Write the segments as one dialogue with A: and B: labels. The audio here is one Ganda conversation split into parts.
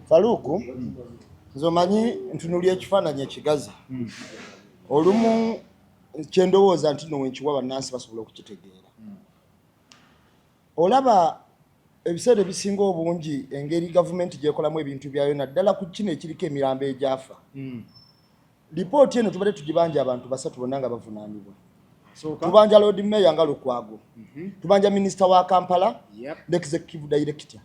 A: Faluku zomanyi ntunulia ekifaananyi ekigazi olumu kyendowooza nti no wenkiwa bannansi basobola okukitegeera olaba ebiseera ebisinga obungi engeri gavumenti gyekolamu ebintu byayo naddala ku kino ekiriko emirambo egyafa lipooti eno tubadde tugibanja abantu basatu bonna nga bavunaanibwa tubanja Lord Mayor nga Lukwago tubanja Minister wa Kampala Executive Director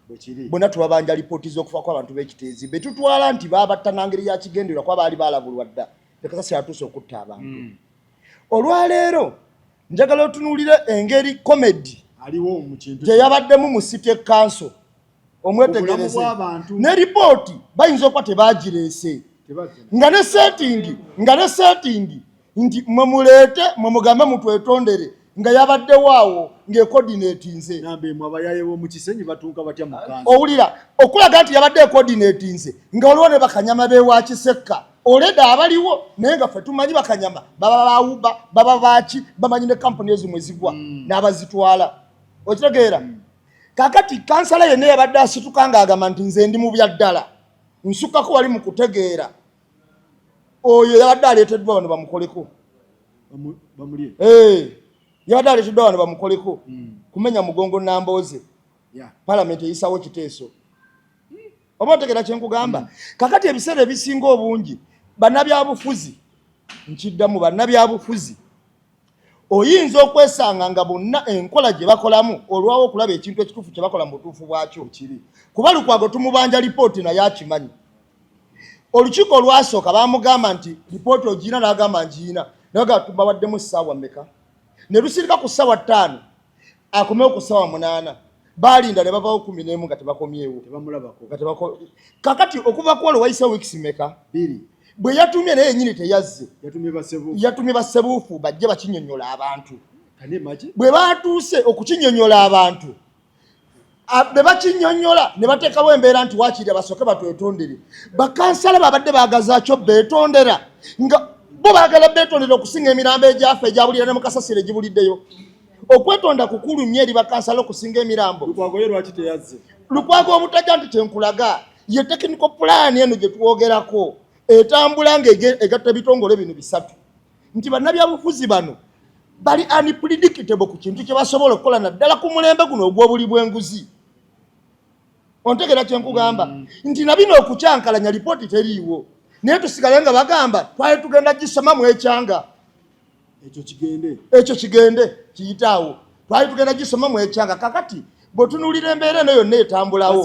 A: bonna tubabanja lipooti z'okufa kw'abantu b'ekiteezi betutwala nti baabatta nangeri ya kigendererwa kwa baali baalabulwa dda tekasasi atuuse okutta abantu olwaleero njagala otunuulire engeri comedy
B: aliwo mu kintu
A: gye yabaddemu mu City Council omwetegereze ne lipooti bayinza okuba tebaagireese nga ne setting nti mwemuleete mwemugambe mutwetondere nga yabadde waawo ng'ecoordinatinze
B: nambe mwe abayaye b'omu kisenyi batuuka batya mu kanso
A: owulira okulaga nti yabadde ecoordinatinze nga waliwo ne bakanyama beewa Kisekka oleda abaliwo naye nga ffe tumanyi bakanyama baba baawuba baba baaki bamanyi ne kampuni ezimu ezigwa n'abazitwala okitegeera kakati kansala yenna yabadde asituka ng'agamba nti nze ndi mu bya ddala nsukako wali mu kutegeera oyo yabadde aleeteddwa wano bamukoleko yabadde aleeteddwa wano bamukoleko kumenya mugongo Nambooze palamenti eyisawo kiteeso oba otegeera kye nkugamba kakati ebiseera ebisinga obungi bannabyabufuzi nkiddamu bannabyabufuzi oyinza okwesanga nga bonna enkola gye bakolamu olwawo okulaba ekintu ekituufu kye bakola mu butuufu bwakyo kiri kuba Lukwago tumubanja lipooti naye akimanyi olukiiko olwasooka baamugamba nti lipooti ogiina n'agamba ngiina naye nga tubawaddemu ssaawa mmeka ne lusirika ku ssaawa 5 akomewo ku ssaawa 8 baalinda ne bavawo 11 nga tebakomyewo kakati okuva ku olwo wayiseewo wiikisi mmeka bwe yatumye naye yennyini teyazze yatumye bassebuufu bajje bakinyonnyola abantu bwe baatuuse okukinyonnyola abantu be bakinyonnyola ne bateekawo embeera nti waakiri basooke batwetondere bakansala babadde baagazaakyo beetondera nga bo baagala beetondera okusinga emirambo egyafa egyabulira ne mu kasasiro egibuliddeyo okwetonda kukulu nnyo eri bakansala okusinga emirambo Lukwago obutajja nti kyenkulaga ye technical plan eno gye twogerako etambula ng'egatta ebitongole bino bisatu nti bannabyabufuzi bano bali unpredictable ku kintu kye basobola okukola naddala ku mulembe guno ogw'obuli bw'enguzi ontegeera kye nkugamba nti na bino okukyankalanya lipooti teriiwo naye tusigale nga bagamba twali tugenda gisoma mu ekyanga ekyo kigende kiyitaawo twali tugenda gisoma mu ekyanga kakati bw'otunuulira embeera eno yonna etambulawo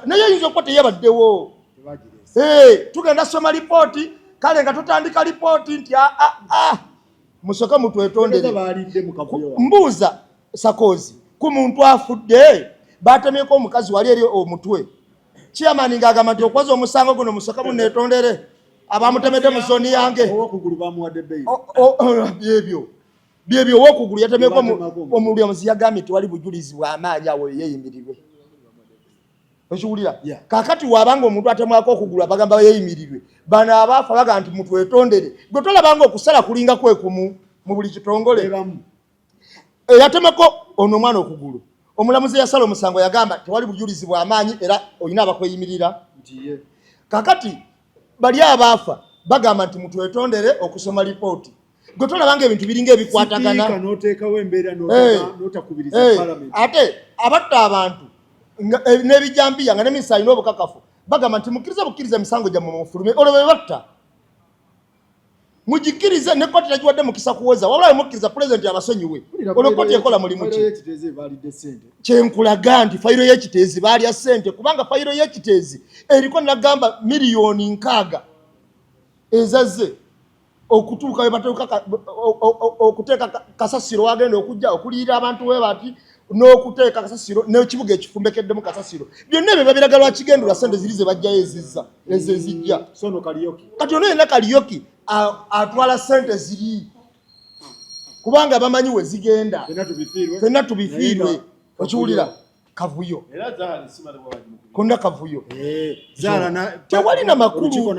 A: naye oyinza okuba teyabaddewo tugenda soma lipooti kale nga tutandika lipooti nti musoke mutwetondere mbuuza Sakozi ku muntu afudde batemyeko omukazi wali eri omutwe chairman ng'agamba nti okwaza omusango guno musoke munetondere abamutemedde mu zoni yange byebyo owokugulu yatemyeko omulyamuzi yagambye nti wali bujulizi bw'amaanyi awo yeeyimirirwe okiwulira kakati waabanga omuntu atemwako okugulu bagamba yeeyimirirwe bano abaafa baga nti mutwetondere gwe tolabanga okusala kulinga kwekumu mu buli kitongole yatemeko ono omwana okugulu omulamuzi yasala omusango yagamba tewali bujulizi bw'amaanyi era olina abakweyimirira kakati bali abaafa bagamba nti mutwetondere okusoma lipooti gwe tolabanga ebintu biringa ebikwatagana ate abatta abantu n'ebijambiya nga n'eminisita alina obukakafu bagamba nti mukkiriza emisango gyammwe mufulume olwo be batta mugikirize ne kkooti tegiwadde mukisa kuwoza wabula mukkiriza pulezidenti abasonyiwe olwo kkooti ekola mulimu ki kyenkulaga nti fayiro y'ekiteezi baalya ssente kubanga fayiro y'ekiteezi eriko nagamba miliyoni 6 ezazze okutuuka okuteeka kasasiro wagenda okujja okuliyira abantu we bati n'okuteeka kasasiro n'ekibuga ekifumbekeddemu kasasiro byonna ebyo babiraga lwa kigendula ssente ziri ze bajjayo ezizijja kati ono yenna Kariyoki atwala ssente ziri kubanga bamanyi we zigenda fenna tubifiirwe okiwulira kavuyo konna kavuyo tewali na makulu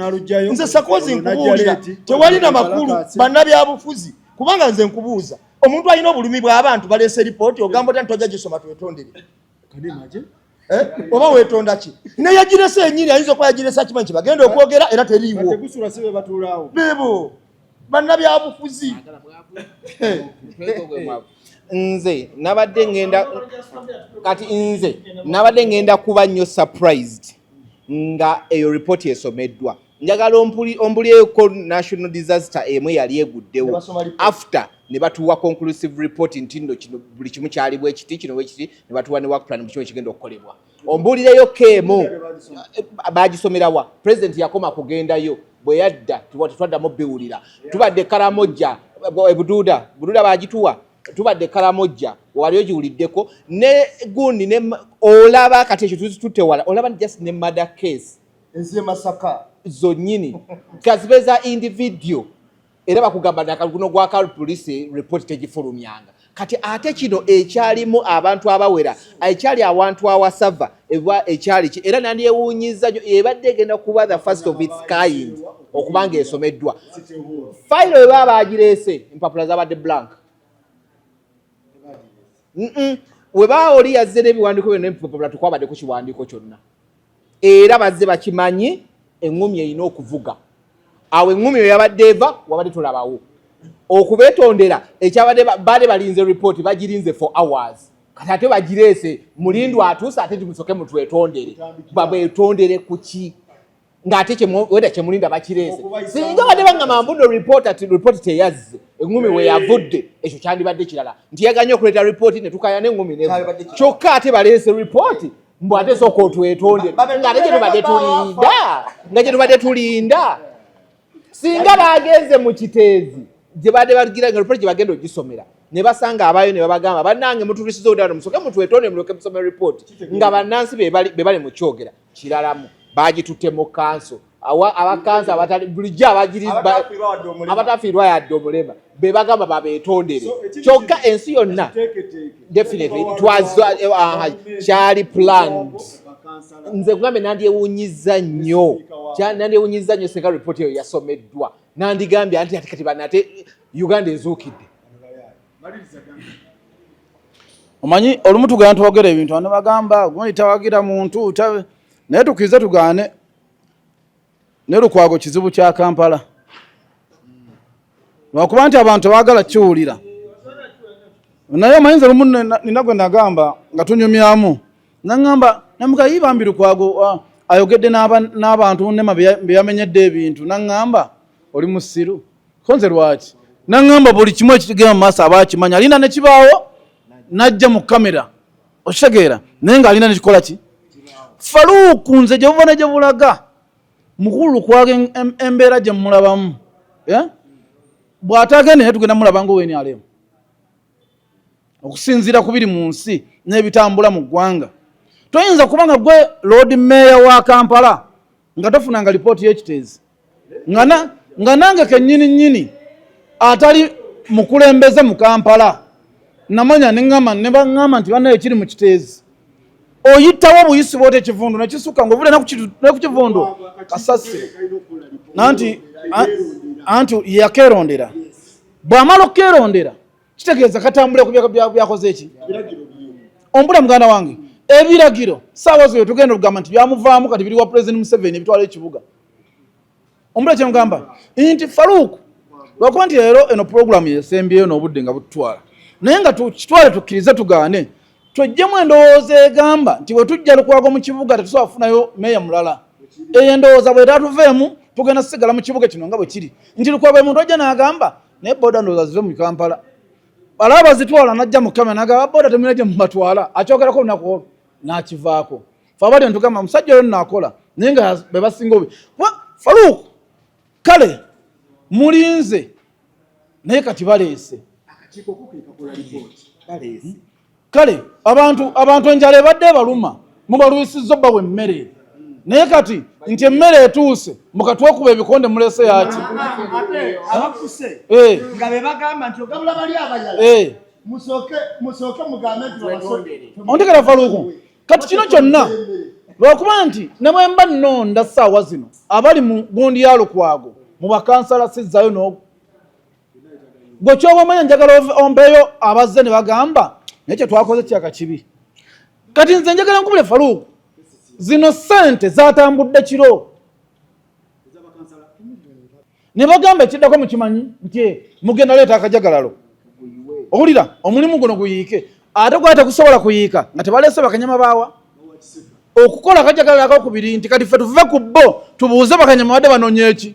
A: nze Sakozi nkubuulira tewali na makulu bannabyabufuzi kubanga nze nkubuuza omuntu alina obulumi bw'abantu baleese lipooti ogamba oti ntojja gisoma twetondere oba wetonda ki ne yagirese enyini ayinza okuba yagiresa kimanyi bagenda okwogera era teriiwo
B: tegusula sibe batulaawo
A: bebo bannabyabufuzi
C: nze nabadde ngenda kuba nnyo surprised nga eyo report esomeddwa njagala ombuliyeko national disaster emu yali eguddewo after ne batuwa conclusive report nti nno kino buli kimu kyali bwekiti kino bwekiti ne batuwa ne work plan mu kimu ekigenda okukolebwa ombulireyo keemu bagisomerawa president yakoma kugendayo bwe yadda tetwaddamu biwulira tubadde Karamojja buduuda bagituwa tubadde Karamojja wali ogiwuliddeko ne gundi ne olaba kati ekyo tutewala olaba just ne murder case
A: enzi Masaka
C: zonnyini kazibeza individual era bakugamba nakaluno gwa police report tegifulumyanga kati ate kino ekyalimu abantu abawera ekyali awantu awasava ekyali era nandi ewunyiza ebadde egenda kuba the first of its kind okubanga esomeddwa file we baba agirese empapula zabadde blank we baba oli yazze n'ebiwandiiko byonna empapula tukwabadde ku kiwandiiko kyonna era bazze bakimanyi engumi erina okuvuga awo engumi eyo yabadde eva wabadde tulabawo okubetondera ekyabadde bade balinze report bagirinze for hours kati ate bagireese mulindu atuusa ate tumusoke mutwetondere babetondere kuki ng'ate weda kyemulinda bakireese singa badde bangamba mbuno report teyazze engumi we yavudde ekyo kyandibadde kirala nti yaganye okuleeta report ne tukaya n'engumi ne kyokka ate baleese report mbu ate sooka otwetondere ng'ate gye tubadde tulinda singa bagenze mu kiteezi gye badde bagira nga report gye bagenda ogisomera ne basanga abayo ne babagamba bannange mutulisiza odano musoke mutwetonde muloke musome report nga bannansi be bali mu kyogera kiralamu bagitutte mu kanso abakanso abatali bulijjo abatafiirwa yadde omulema be bagamba babetondere kyokka ensi yonna definitely it was kyali planned nze kugambe nandyewunyiza nnyo singa report eyo yasomeddwa nandigambye nti ati kati banate Uganda ezuukidde
D: omanyi olumu tugenda twogera ebintu ane bagamba gundi tawagira muntu naye tukirize tugaane ne Lukwago kizibu kya Kampala lwakuba nti abantu baagala kiwulira naye omanyiza lumu nina gwe nagamba nga tunyumyamu nagamba namugayibambi Lukwago ayogedde n'abantu nema beyamenyedde ebintu nagamba oli musiru konze lwaki nagamba buli kimu ekigenda mu maaso abakimanya alina ne kibaawo najja mu kamera okitegeera naye ng'alina ne kikola ki Faluku nze gye buva ne gye bulaga mukulu Lukwago embeera gye mulabamu bw'atagende naye tugenda mulaba ngaoweni alemu okusinziira ku biri mu nsi n'ebitambula mu ggwanga toyinza kubanga gwe Lord Mayor wa Kampala nga tofunanga lipooti y'ekiteezi nga nange kennyini atali mukulembeze mu Kampala namanya ne baŋŋamba nti bannaye kiri mu kiteezi oyitawo buyisi bwote ekivundu nekisuka ng'ovule ku kivundu kasase anti yakerondera bw'amala okukerondera kitegeeza katambule ku byakoze eki ombula muganda wange ebiragiro saawa zo tugenda okugamba nti byamuvaamu kati biri wa President Museveni ebitwala ekibuga ombula kyemugamba nti Faluku lwakuba nti leero eno puroguramu yesembyeyo n'obudde nga bututwala naye nga tukitwale tukkirize tugaane twejjemu endowooza egamba nti bwe tujja Lukwago mu kibuga tetusobola kufunayo meeya mulala eyo endowooza bwe tatuveemu tugenda kusigala mu kibuga kino nga bwe kiri nti Lukwago omuntu ajja n'agamba naye booda ndowooza zive mu Kampala balaba bazitwala najja mu kamera n'agamba booda temulina gye mubatwala akyogerako olunaku olwo n'akivaako fe abadde ntugamba musajja oyo naakola naye nga be basinga obi Faluku kale mulinze naye kati baleese kale abantu enjala ebadde baluma mubaluwisizza obba bw'emmere naye kati nti emmere etuuse mukatwekuba ebikonde mulese yaki
A: nga be bagamba nti ogabula bali abayala musooke mugambe nti
D: ontegera Faluku kati kino kyonna lwakuba nti ne bwe mba nnonda ssaawa zino abali mu gundi ya Lukwago mu bakansala sizzayo gwe kyoba omanya njagala ompeeyo abazze ne bagamba naye kye twakoze kyaka kibi kati nze njagala nkubule Faruku zino ssente zatambudde kiro ne bagamba ekiddako mukimanyi nti mugenda leeta akajagalalo owulira omulimu guno guyiike ate gwate kusobola kuyiika nga tebaleese bakanyama baawa okukola akajagalalo akokubiri nti kati ffe tuve ku bo tubuuze bakanyama badde banoonya eki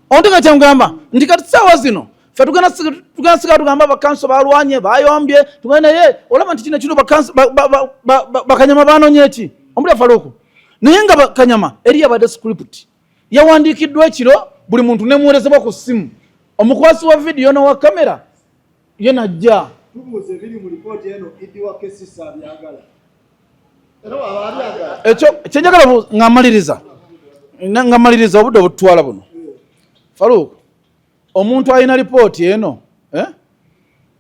D: onteka kyamugamba nti kati ssaawa zino ffe tugenda sigala tugamba bakanso balwanye bayombye tugenda naye olaba nti kino bakanyama banoonya eki ombulira Faruku naye nga bakanyama eri yabadde script yawandiikiddwa ekiro buli muntu nemuweerezebwa ku ssimu omukwasi wa vidiyo n'owa kamera ye najja ekyo kyenjagala nga maliriza obudde obututwala buno Faruku omuntu alina lipooti eno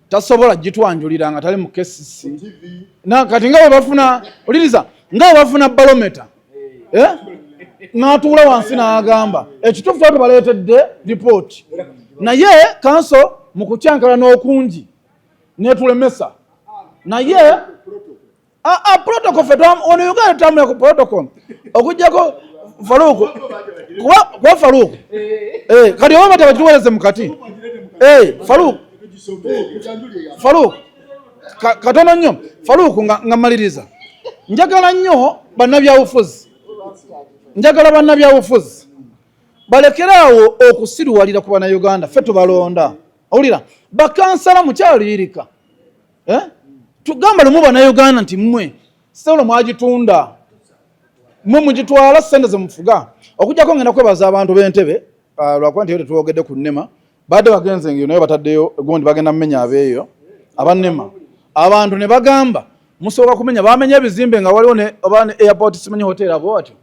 D: tasobola gitwanjulira nga tali mu KCC kati nga webafuna oliriza nga webafuna balometa n'atuula wansi n'agamba ekituufu twali tubaleetedde lipooti naye kanso mu kukyankala n'okungi netulemesa naye protocol ffe ono Uganda tutambula ku protocol okujjako Faruku kuba Faruku kati oba bata bakituweereze mu kati Faruku katono nnyo Faruku nga maliriza njagala nnyo bannabyabufuzi balekeraawo okusiruwalira ku bannayuganda ffe tubalonda owulira bakansala mukyaluyirika tugamba lumu bannayuganda nti mmwe sitolo mwagitunda mmwe mugitwala ssente ze mufuga okujjako ngenda kwebaza abantu b'entebe lwakuba nti yo tetwogedde ku nnema badde bagenze ngio naye bataddeyo gundi bagenda mmenya abeeyo abannema abantu ne bagamba musooka kumenya bamenya ebizimbe nga waliwo oba ne airport simanyi hotel abo atyo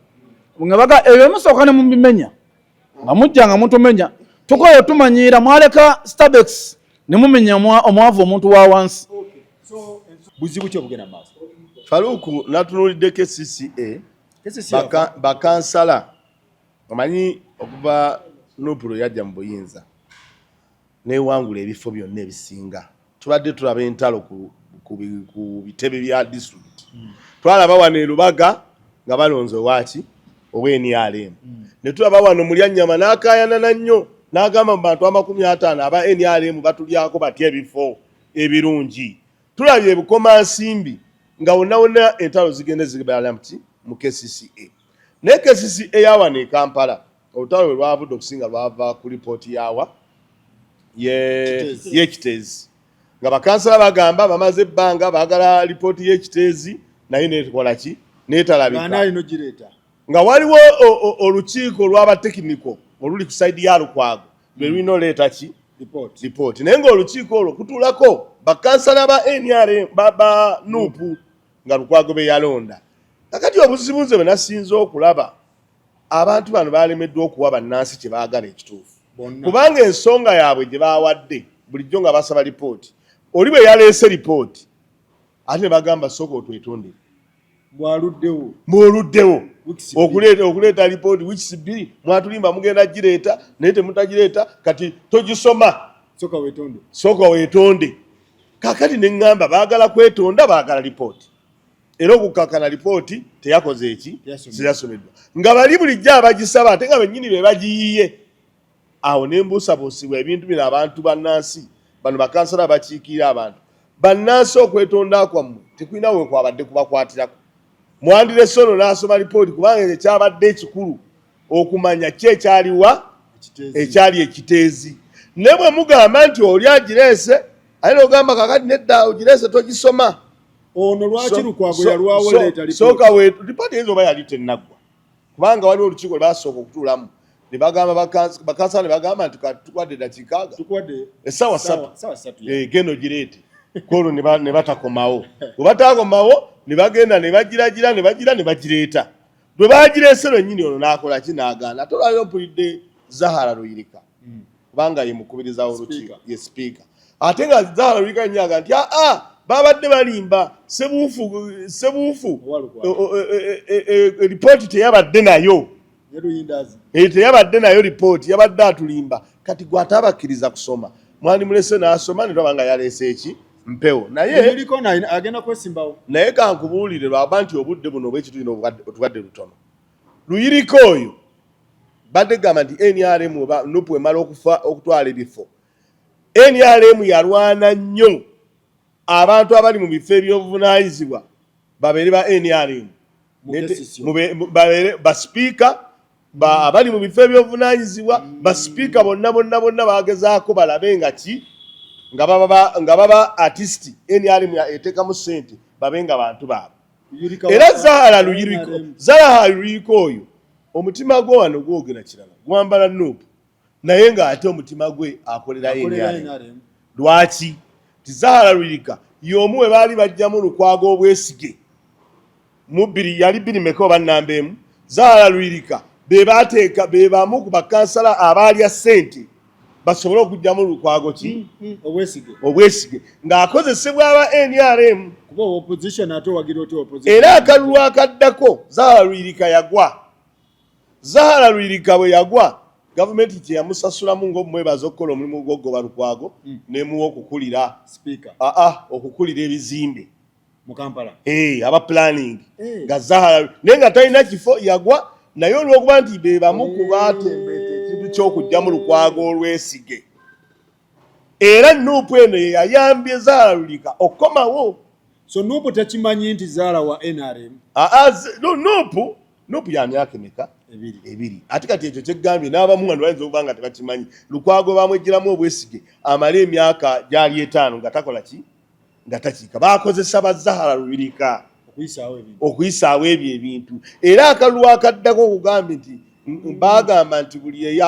D: nga baga ebyo musooka ne mubimenya nga mujja nga mutumenya tukoyo tumanyiira mwaleka Starbucks ne mumenya omwavu omuntu wa wansi
B: buzibu kyo bugenda maaso
E: Faruku natunulidde KCCA bakansala omanyi okuva Nupro yajja mu buyinza newangula ebifo byonna ebisinga tubadde tulaba entalo ku bitebe bya district twalaba wano e Lubaga nga balonze waki NRM ne tulaba wano Mulyanyama n'akayana nnyo n'agamba mu bantu 50 aba NRM batulyako batya ebifo ebirungi tulabye ebukoma nsimbi nga wonna entalo zigende zibala mu KCCA ne KCCA yawa ne Kampala olutalo lwavudde okusinga lwava ku lipooti yawa Kitezi nga bakansala bagamba bamaze ebbanga baagala lipooti y'Ekitezi naye netukola ki netalabika nga waliwo olukiiko lw'abatekiniko oluli ku saidi ya Lukwago lwe lwinoleeta ki lipooti naye ng'olukiiko olwo kutuulako bakansala ba NRM ba Nupu nga Lukwago be yalonda kakati obuzibu nze bwe nasinza okulaba abantu bano balemeddwa okuwa bannansi kye baagala ekituufu kubanga ensonga yaabwe gye baawadde bulijjo nga basaba lipooti oli bwe yaleese lipooti ate ne bagamba sooka otwetondere bw'oluddewo okuleeta lipooti wiiki 2 mwatulimba mugenda gireeta naye temutagireeta kati togisoma sooka weetonde kakati ne ŋŋamba baagala kwetonda baagala lipooti era okukakana lipooti teyakoze eki teyasomeddwa nga bali bulijjo abagisaba ate nga bennyini be bagiyiye awo ne mbuusabuusibwa ebintu bino abantu bannansi bano bakansala bakiikirira abantu bannansi okwetonda kwammwe tekulina we kwabadde kubakwatirako mwandirese ono n'asoma lipooti kubanga ekyabadde ekikulu okumanya ki ekyaliwa ekyali ekiteezi ne bwe mugamba nti oli agireese aye n'ogamba kakati nedda ogireese togisoma
B: ono lwaki Lukwago yalwawo leeta
E: sooka lipooti ezo oba yali tennaggwa kubanga waliwo olukiiko lwe basooka okutuulamu ne bagamba bakansala ne bagamba nti tukwadde eddakiika essaawa 3 gendo gireete kwolwo ne batakomawo bwe batakomawo ne bagenda ne bagiragira ne bagireeta bwe bagireese lwennyini ono n'akola ki n'agaana ate olwaliro mpulidde Zahara Luyirika kubanga ye mukubiriza olukiiko ye sipiika ate nga Zahara Luyirika nnyaga nti babadde balimba sebuufu lipooti teyabadde nayo teyabadde nayo lipooti yabadde atulimba kati gwate abakkiriza kusoma mwani mulese n'asoma ne twaba nga yaleese eki mpewo naye
B: Luliko agenda kwesimbawo.
E: Naye kankubuulire lwaba nti obudde buno bwekitulina otubadde lutono. Luyiriko oyo badde gamba nti NRM nupu emala okutwala ebifo. NRM yalwana nnyo abantu abali mu bifo ebyobuvunaanyizibwa babeere ba NRM. Babeere basipiika abali mu bifo ebyobuvunaanyizibwa basipiika bonna bagezaako balabe nga ki nga baba artist NRM eteekamu ssente babe nga bantu baabwe. Era Zahara Luyiriko oyo omutima gwe wano gwogera kirala gwambala nuupu naye ng'ate omutima gwe akolera NRM. Lwaki? Ti Zahara Luyirika y'omu we baali bajjamu Lukwago Obwesige mu yali 2 oba nnamba emu. Zahara Luyirika be bamu ku bakansala abaalya ssente basobole okujjamu Lukwago ki Obwesige ng'akozesebwa aba NRM. Era akalulu akaddako Zahara Luyirika yagwa. Zahara Luyirika bwe yagwa gavumenti kye yamusasulamu ng'omwebaza okukola omulimu gw'ogoba Lukwago n'emuwa okukulira okukulira ebizimbe
B: mu Kampala.
E: Aba planning nga Zahara naye nga talina kifo yagwa naye olw'okuba nti be bamu ku baatembeeta ekintu ky'okujjamu Lukwago Olwesige. Era nuupu eno ye yayambye Zahara Luyirika okukomawo.
B: So nuupu tekimanyi nti Zahara wa NRM?
E: Nuupu ya myaka emeka? 2. Ate kati ekyo kyegambye n'abamu wano bayinza okuba nga tebakimanyi. Lukwago bamweggyiramu Obwesige amala emyaka gyali 5 nga takola ki? Nga takiika. Baakozesa ba Zahara Luyirika okuyisaawo ebyo ebintu. Era akalulu akaddako okugambye nti baagamba nti buli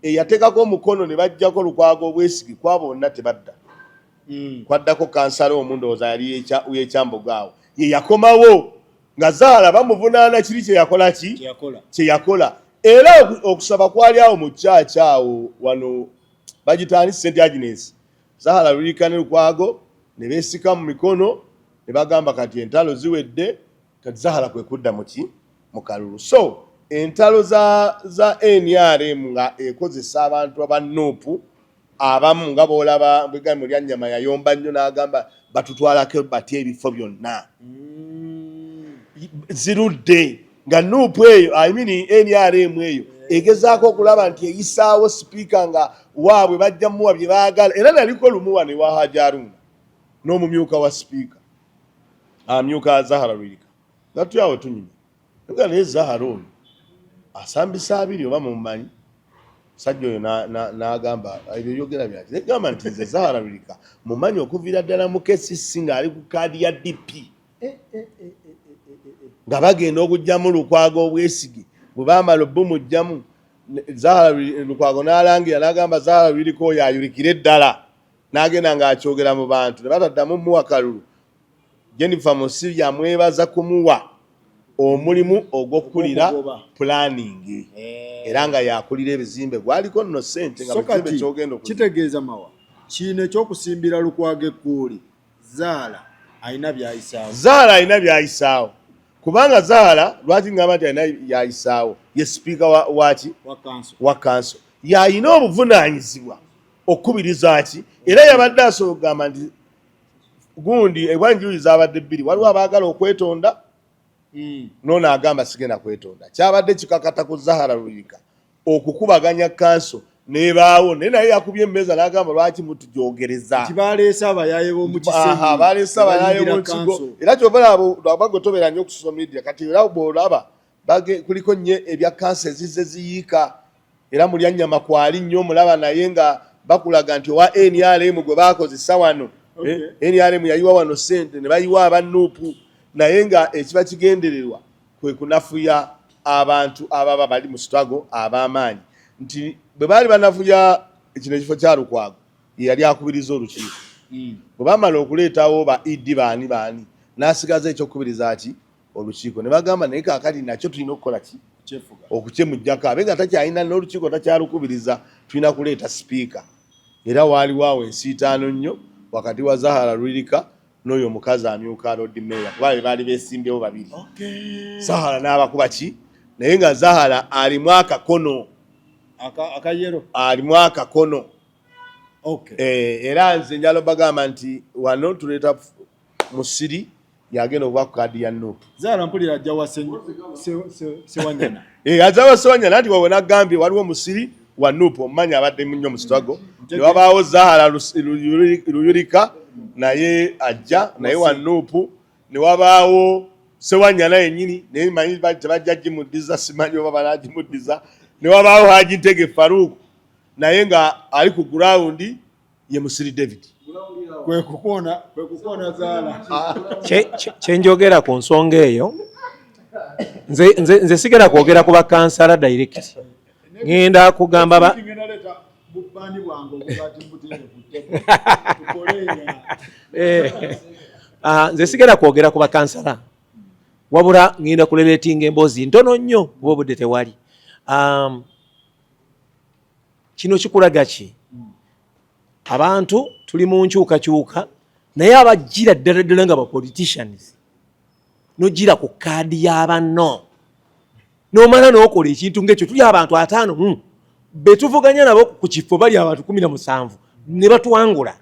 E: eyateekako omukono ne bajjako Lukwago Obwesige kwaba bonna tebadda. Kwaddako kansala omundowooza yali y'ekyambogaawo ye yakomawo nga Zahara bamuvunaana kiri kye yakola ki? Kye yakola. Era okusaba kwali awo mu kyaki awo wano bagitaani St. Agnes. Zahara Luyirika ne Lukwago ne beesika mu mikono ne bagamba kati entalo ziwedde kati Zahara kwe kudda mu kalulu. So entalo za NRM nga ekozesa abantu aba nuupu abamu nga boolaba bwegambye Mulyannyama yayomba nnyo n'agamba batutwalako batya ebifo byonna. Zirudde nga nuupu eyo NRM eyo egezaako okulaba nti eyisaawo sipiika nga waabwe bajja muwa bye baagala. Era naliko lumu wano ewa Hajji Aruna n'omumyuka wa sipiika amyuka Zahara Luyirika nga tuyawo tunyumya nga naye Zahara oyo asambisa 2 oba mumanyi. Sajja oyo n'agamba ebyo byogera byaki negamba nti nze Zahara Luyirika mumanyi okuviira ddala mu KCC ng'ali ku kaadi ya DP nga bagenda okujjamu Lukwago Obwesige bwe baamala obbumujjamu Zahara Lukwago n'alangira n'agamba Zahara Luyirika oyo ayulikire ddala n'agenda ng'akyogera mu bantu ne bataddamu muwa kalulu. Jennifer Musi yamwebaza kumuwa omulimu ogw'okukulira planning era nga yakulira ebizimbe gwaliko nno ssente nga bizimbe kyogenda
B: kitegeeza mawa kino ekyokusimbira Lukwago Ekkuuli Zahara alina byayisaawo. Kubanga Zahara lwaki ngamba nti alina byayisaawo ye sipiika wa kanso yalina obuvunaanyizibwa okukubiriza ki era yabadde asobola okugamba nti gundi ebwanjuyi zabadde 2 waliwo abaagala okwetonda nono agamba sigenda kwetonda. Kyabadde kikakata ku Zahara Luyirika okukubaganya kanso nebaawo naye naye yakubye emmeeza n'agamba lwaki mutujoogereza baleese abayaaye b'omu Kisenyi
E: baleese abayaaye b'omu Kigo. Era kyova bagotobera nnyo ku social media kati era bw'olaba kuliko nnyo ebya kanso ezizze ziyiika era Mulyannyama kwali nnyo mulaba naye nga bakulaga nti owa NRM gwe baakozesa wano. NRM yayiwa wano ssente ne bayiwa abannuupu naye nga ekiba kigendererwa kwe kunafuya abantu ababa bali mu struggle ab'amaanyi nti bwe baali banafuya ekino ekifo kya Lukwago ye yali akubiriza olukiiko. Bwe bamala okuleetawo ba Idi baani n'asigaza ekyokukubiriza ki olukiiko ne bagamba naye kaakati nakyo tulina okukola ki okukyemujjako abe nga takyalina n'olukiiko takyalukubiriza tulina kuleeta sipiika. Era waaliwo awo ensiitaano nnyo wakati wa Zahara Luyirika n'oyo omukazi amyuka Lord Mayor kuba baali beesimbyewo 2. Zahara n'abakuba ki naye nga Zahara alimu akakono
B: akayero
E: alimu akakono era nze njalo bagamba nti wano tuleeta musiri yagenda okuba ku kaadi ya Nuupu.
B: Zaala mpulira ajja wa Sewanyana.
E: Ajja wa Sewanyana nti wabona gambye waliwo musiri wa Nuupu omumanyi abadde nnyo mu struggle. Ne wabaawo Zaala Luyulika naye ajja naye wa Nuupu. Ne wabaawo Sewanyana yennyini naye manyi tebajja gimuddiza simanyi oba banagimuddiza. Ne wabaawo Haji Ntege Farouk naye nga ali ku gurawundi ye musiri David.
B: Kwe kukuona Zaala.
F: Kyenjogera ku nsonga eyo nze sigera kwogera ku bakansala direct. Ngenda kugamba nze sigera kwogera ku bakansala wabula ngenda kulebetinga emboozi ntono nnyo bw'obudde tewali. Kino kikulaga ki? Abantu tuli mu nkyukakyuka naye abajjira ddala nga ba politicians n'ojjira ku kaadi y'abanno n'omala n'okola ekintu ng'ekyo. Tuli abantu 5 be tuvuganya nabo ku kifo bali abantu 17 ne batuwangula.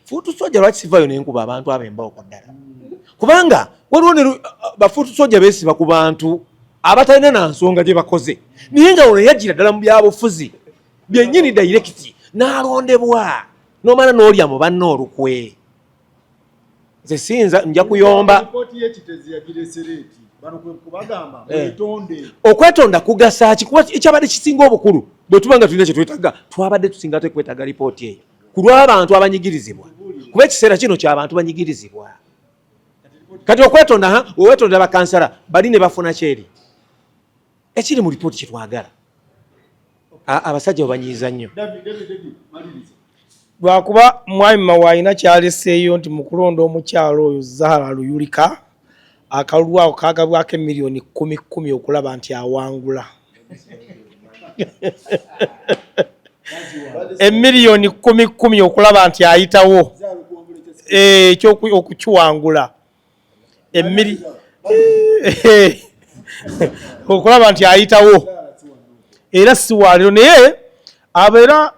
F: Fuutu Soja lwaki sivayo n'enkuba abantu ab'embawoko ddala? Kubanga waliwo ne bafuutu Soja beesiba ku bantu abatalina na nsonga gye bakoze naye nga ono yajjira ddala mu byabufuzi byennyini direct n'alondebwa n'omala n'olya mu banno olukwe. Nze sinza nja kuyomba okwetonda kugasa ki? Kuba ekyabadde kisinga obukulu bwe tuba nga tulina kye twetaaga twabadde tusinga tekwetaaga lipooti eyo ku lw'abantu abanyigirizibwa, kuba ekiseera kino ky'abantu banyigirizibwa. Kati okwetonda owetonda bakansala bali ne bafuna kyeri ekiri mu lipooti kyetwagala. Abasajja banyiiza nnyo
G: lwakuba mwami Mawaayina kyaleseeyo nti mu kulonda omukyalo oyo Zaala Luyulika akalulu ako kaagabwako emiliyoni 10 okulaba nti awangula. Emiliyoni 10 okulaba nti ayitawo okukiwangula. Okulaba nti ayitawo era si waliro naye abeera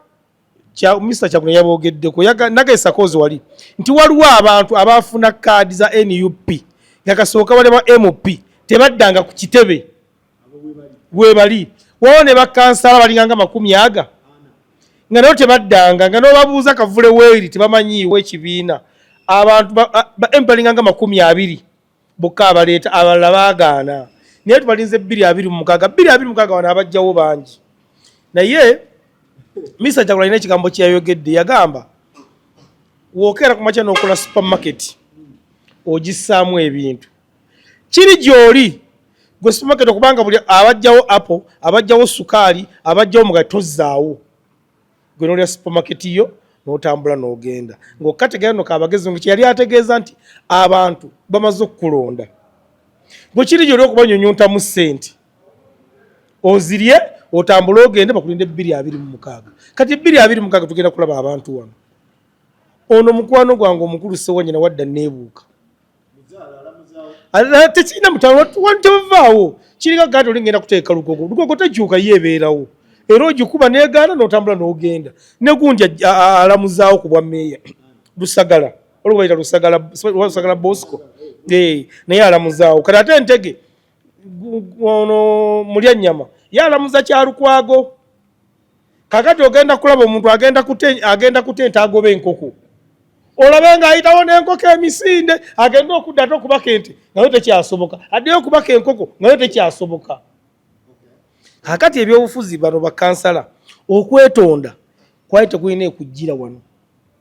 G: Mr. Kyagulanyi yabogeddeko nagesa kozi wali nti waliwo abantu abafuna kaadi za NUP nga kasooka bali ba MP tebaddanga ku kitebe webali wawo ne bakansala balinganga 10 nga nabo tebaddanga nga nobabuuza kavule weeri tebamanyiiwo ekibiina abantu ba MP balinganga 20 bokka abaleeta abalala baagaana naye tubalinze 226 wano abajjawo bangi. Naye Mr. Kyagulanyi ekigambo kyeyayogedde yagamba wookera ku makya n'okola supermarket ogissaamu ebintu kiri gy'oli gwe supermarket okubanga buli abajjawo apple abajjawo sukaali abajjawo mugaati tozzaawo gwe n'olya supermarket yo n'otambula n'ogenda ng'okkategeera no kaabagezi ngo kyeyali ategeeza nti abantu bamaze okukulonda gwe kiri gy'oli okubanyonyontamu ssente ozirye otambula ogende bakulinde 226 kati 226 tugenda kulaba abantu wano. Ono mukwano gwange omukulu Sewanyana wadda neebuuka tekirina mutalo tebavaawo kiriga gati olingenda kuteeka lugogo tejuuka yeebeerawo era ogikuba neegaana n'otambula n'ogenda ne gundi alamuzaawo ku bwa meeya Lusagala olwo Lusagala Bosco naye alamuzaawo kati ate Ntege ono mulya nnyama yalamuza Kyalukwago. Kakati ogenda kulaba omuntu agenda kutenta agoba enkoko olabe nga ayitawo n'enkoko emisinde agenda okudda ate okubaka ente nayo tekyasoboka addeyo okubaka enkoko nayo tekyasoboka. Kakati ebyobufuzi bano bakansala okwetonda kwali tekulina ekujjira wano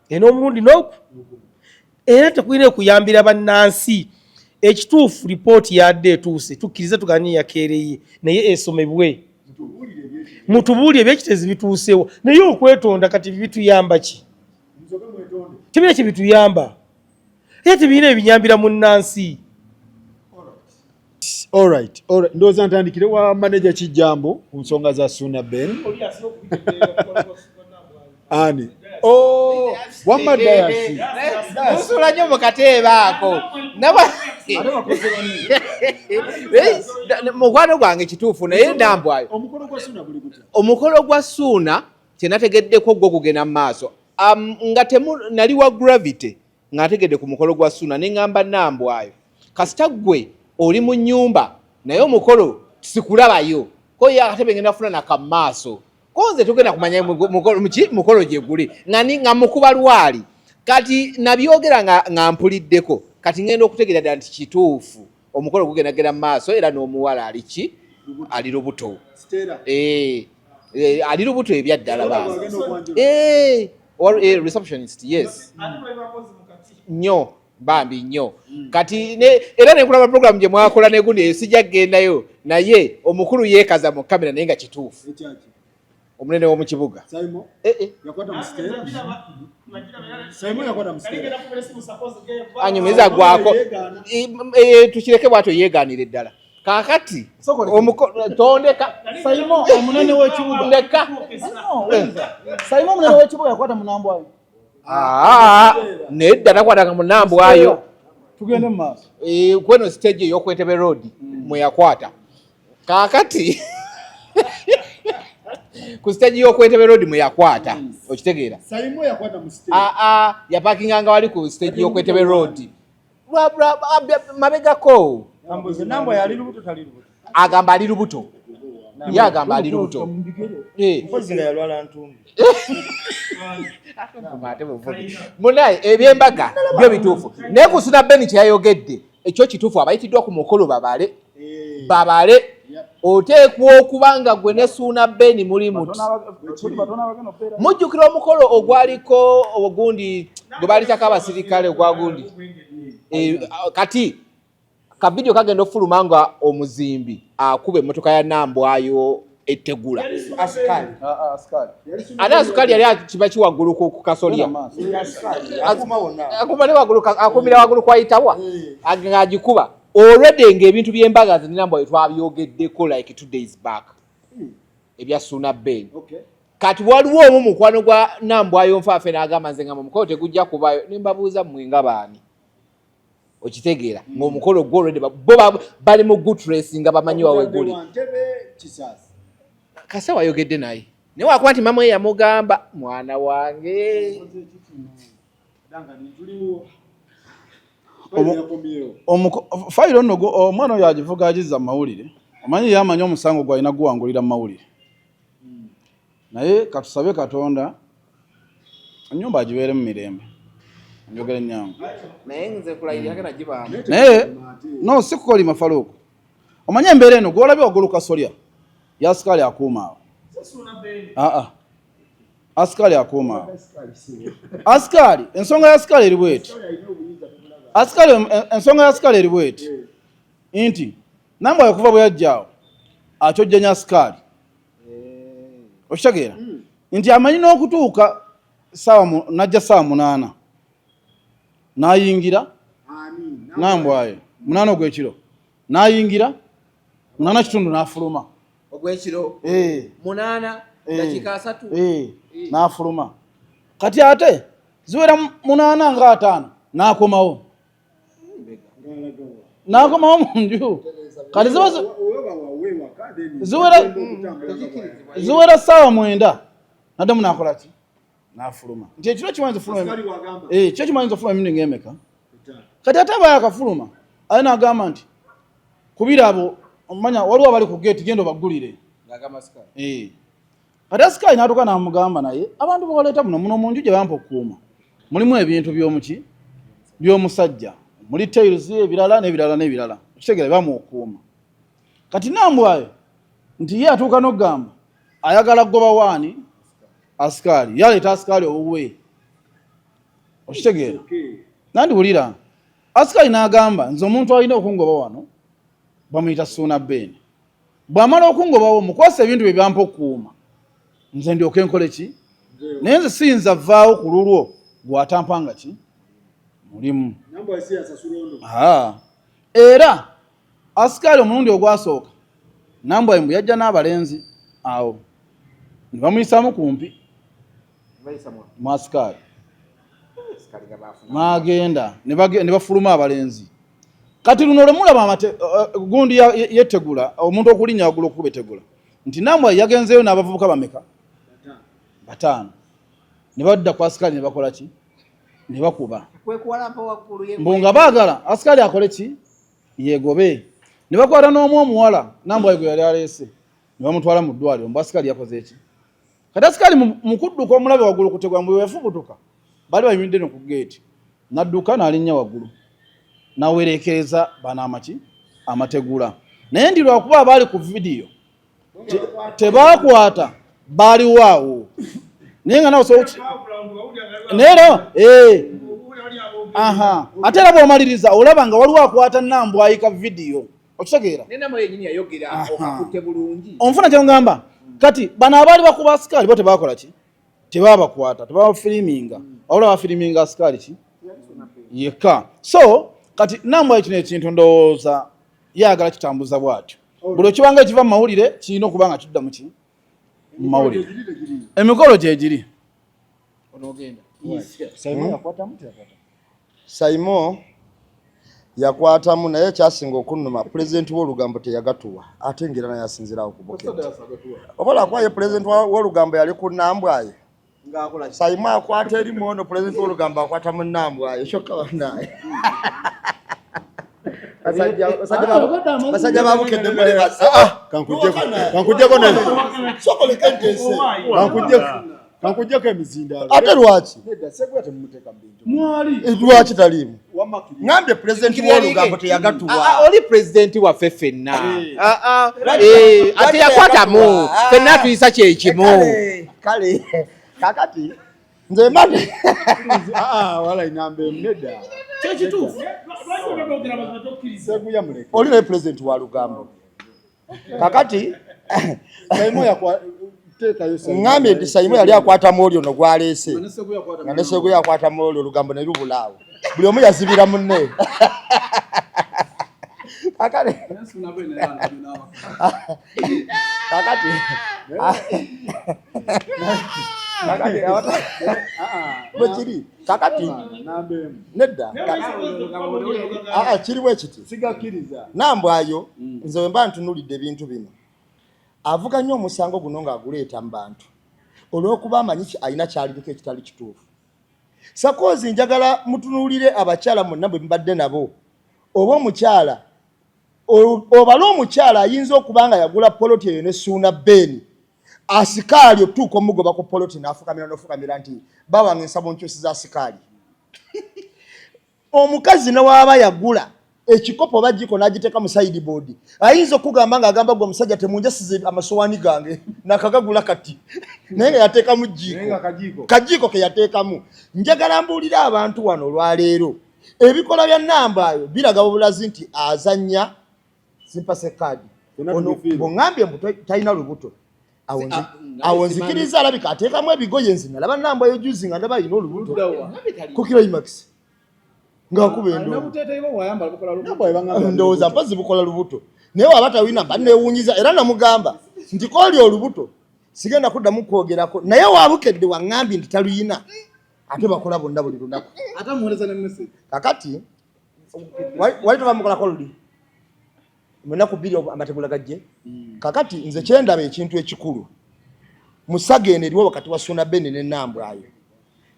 G: n'omulundi n'oku era tekulina ekuyambira bannansi. Ekituufu lipooti yadde etuuse tukkirize tuganye yakeereye naye esomebwe mutubuulire ebyekitezi bituusewo naye okwetonda kati bituyamba ki? Tebina kye bituyamba era tebirina ebinyambira munnansi.
B: Alright. Ndowooza ntandikire wa manager Kijambo ku nsonga za Suna Ben. Ani wamba dayasi
C: musula nnyo mu kateebe ako mukwano gwange kituufu naye ndambwayo omukolo gwa Ssuuna kyenategeddeko gwo kugenda mu maaso nga nali wa gravity nga ntegedde ku mukolo gwa Ssuuna ne ŋŋamba Nambwayo kasita ggwe oli mu nnyumba naye omukolo sikulabayo ko ye akatebe ngenda funa nakamaaso ko nze tugenda kumanya mukolo gye guli nga mukuba lwali kati nabyogera nga mpuliddeko kati ngenda okutegeera ddala nti kituufu omukolo gugendagenda mu maaso era n'omuwala ali lubuto ali lubuto ebyaddala receptionist yes nnyo bambi nnyo kati era nekulaba program gye mwakola negundi sijja kugendayo naye omukulu yeekaza mu kamera naye nga kituufu omunene w'omu kibuga anyumiza gwako tukireke bwatyo yeegaanira eddala kakati tondeka
D: Saimo omunene w'ekibuga
C: ndeka
D: Saimo omunene w'ekibuga yakwata mu Nambwayo
C: nedda nakwatanga mu Nambwayo
D: tugende mu maaso
C: kweno stage y'okwetebe road mwe yakwata kakati ku stage y'okwetebe road mwe yakwata okitegeera
B: Saimo yakwata mu stage
C: yapakinganga wali ku stage y'okwetebe road mabegako
A: Nambwayo ali lubuto tali lubuto
C: agamba ali lubuto ye agamba ali lubuto
A: mpozi nga yalwala ntumbi
C: munaye ebyembaga byo bituufu naye ku Ssuuna Ben kyeyayogedde ekyo kituufu abayitiddwa ku mukolo babale oteekwa okuba nga gwe ne Ssuuna Ben muli muti mujjukira omukolo ogwaliko ogundi gwe baalitako abasirikale ogwagundi kati kavidiyo kagenda ofuluma nga omuzimbi akuba emmotoka ya Nambwayo ettegula ate asukali yali kiba kiwaggulu ku kasolya akumira waggulu kwayitawa ng'agikuba already ng'ebintu by'embaga ze Nambwayo twabyogeddeko like 2 days back ebya Ssuuna Ben kati waliwo omu mukwano gwa Nambwayo nfaafe n'agamba nze nga mu mukolo tegujja kubayo ne mbabuuza mmwe nga baani okitegeera ng'omukolo gwo already bo bali mu good race nga bamanyi wawe guli kasa wayogedde naye naye wakuba nti mama ye yamugamba mwana wange
D: fayiro nno omwana oyo agivuga agizza mu mawulire omanyi yamanya omusango gwalina guwangulira mu mawulire naye katusabe Katonda ennyumba agibeere mu mirembe njogera ennyangu
C: naye nze kulayirira ke nagibamba
D: naye no si kukolima faluuku omanyi embeera eno gwolabye waggulu kasolya yasikali akuuma awo asikali akuuma awo asikali ensonga ya asikali eri bweti ensonga ya asikali eri bweti nti Nambwayo okuva bwe yajjaawo akyojjanya asikali okitegeera nti amanyi n'okutuuka najja 8 n'ayingira Nambwayo 8 ogw'ekiro n'ayingira 8:30 n'afuluma
C: ogw'ekiro 8 dakiika 3
D: n'afuluma kati ate ziwera 8 nga 5 n'akomawo mu nju kati ziwera ssaawa 9 naddemu n'akola ki n'afuluma nti ekiro kimanyiza ofuluma emirundi ng'emeka kati ate abayo akafuluma aye n'agamba nti kubira abo omanya waliwo abali ku geeti genda obaggulire kati asikali n'atuuka n'amugamba naye abantu bawaleeta muno mu nju gye bampa okukuuma mulimu ebintu by'omuki by'omusajja muli tails ebirala n'ebirala ekitegeera bamu okukuuma kati Nambwayo nti ye atuuka n'okugamba ayagala kugoba waani asikali yaleeta asikali owuwe okitegeera nandiwulira asikali n'agamba nze omuntu alina okungoba wano bamuyita Ssuuna Ben bw'amala okungobawo mukwasa ebintu bye byampa okukuuma nze ndyoke nkole ki naye nze siyinza vaawo ku lulwo gwatampanga ki mulimu era asikali omulundi ogwasooka Nambwayo mbu yajja n'abalenzi awo ne bamuyisaamu kumpi mu asikali n'agenda ne bafuluma abalenzi kati luno lwe mulaba gundi yetegula omuntu okulinnya waggulu okuba etegula nti Nambwayo yagenzeyo n'abavubuka bameka 5 ne badda kwa askari ne bakola ki ne bakuba mbunga baagala askari akole ki yegobe ne bakwata n'omu omuwala Nambwa yego yali alese ne bamutwala mu ddwaliro mbu askari yakoze eki kati askari mu kudduka omulabe waggulu kutegwa mbu wefubutuka bali bayimiridde no ku geeti nadduka n'alinnya waggulu nawerekereza bana amaki amategula naye ndi lwakuba abaali ku vidiyo tebakwata baali waawo naye nga nawe neero ate era bw'omaliriza olaba nga waliwo akwata Nambwa ayika vidiyo okitegeera onfuna kyongamba kati bano abaali bakuba asikali bo tebakola ki tebabakwata tebabafiriminga wabula bafiriminga asikali ki yekka so kati Nambwa ekino ekintu ndowooza yagala kitambuza bwatyo buli okibanga ekiva mu mawulire kirina okuba nga kidda mu mawulire emikolo gyegiri
A: Simon yakwatamu naye kyasinga okunnuma pulezidenti w'olugambo teyagatuwa ate ngera naye asinzirawo ku bukete obola kwaye pulezidenti w'olugambo yali ku Nambwaye Simon akwata eri muono pulezidenti w'olugambo akwata mu Nambwaye kyokka banaye basajja babukedde
B: kankujjako emizindaalo
A: ate lwaki lwaki taliimu ngambye pulezidenti w'olugambo teyagatuwa
C: oli pulezidenti waffe ffenna ate yakwatamu ffenna tuyisa kyekimu
A: kale kakati nze mane
B: wala inambe emneda
A: oli naye pulezidenti wa lugambo kakati ngambye nti Simon yali akwatamu oli ono gwaleese nga ne Sseguya akwatamu oli olugambo ne lubulaawo buli omu yazibira munne kakati bwekiri kakati nedda kiriwo ekiti Nambwayo nze wemba ntunulidde ebintu bino avuga nnyo omusango guno ng'aguleeta mu bantu olw'okuba amanyi alina kyaliliko ekitali kituufu sakoozi njagala mutunuulire abakyala mwonna bwe mbadde nabo oba omukyala obala omukyala ayinza okuba nga yagula poloti eyo ne Suuna Beni asikaali otuuka omugoba ku poloti n'ofukamira nti bawange nsabo nkyusi za sikaali omukazi newaaba yagula ekikopo bajiko n'agiteeka mu sideboard ayinza okugamba ng'agamba gwe omusajja temunjasize amasowaani gange nakagagula kati naye nga yateekamu kajiiko ke yateekamu njagala mbuulira abantu wano olwaleero ebikola bya Nambwayo biraga bulazi nti azannya simpase kaadi bw'ŋŋambye mbu talina lubuto awo nzikiriza alabika ateekamu ebigoye nzi nalaba Nambwayo juzi nga ndaba alina olubuto ku Climax ng'akuba endowooza mpazi bukola lubuto naye waba tawina mba neewuunyiza era namugamba nti kooli olubuto sigenda kuddamu kwogerako naye waabukedde waŋŋambye nti taluyina ate bakola bonna buli lunaku kakati wali tobamukolako luli munaku 2 amategula gajje kakati nze kyendaba ekintu ekikulu musagenda eriwo wakati wa Suuna Beni ne Nambwayo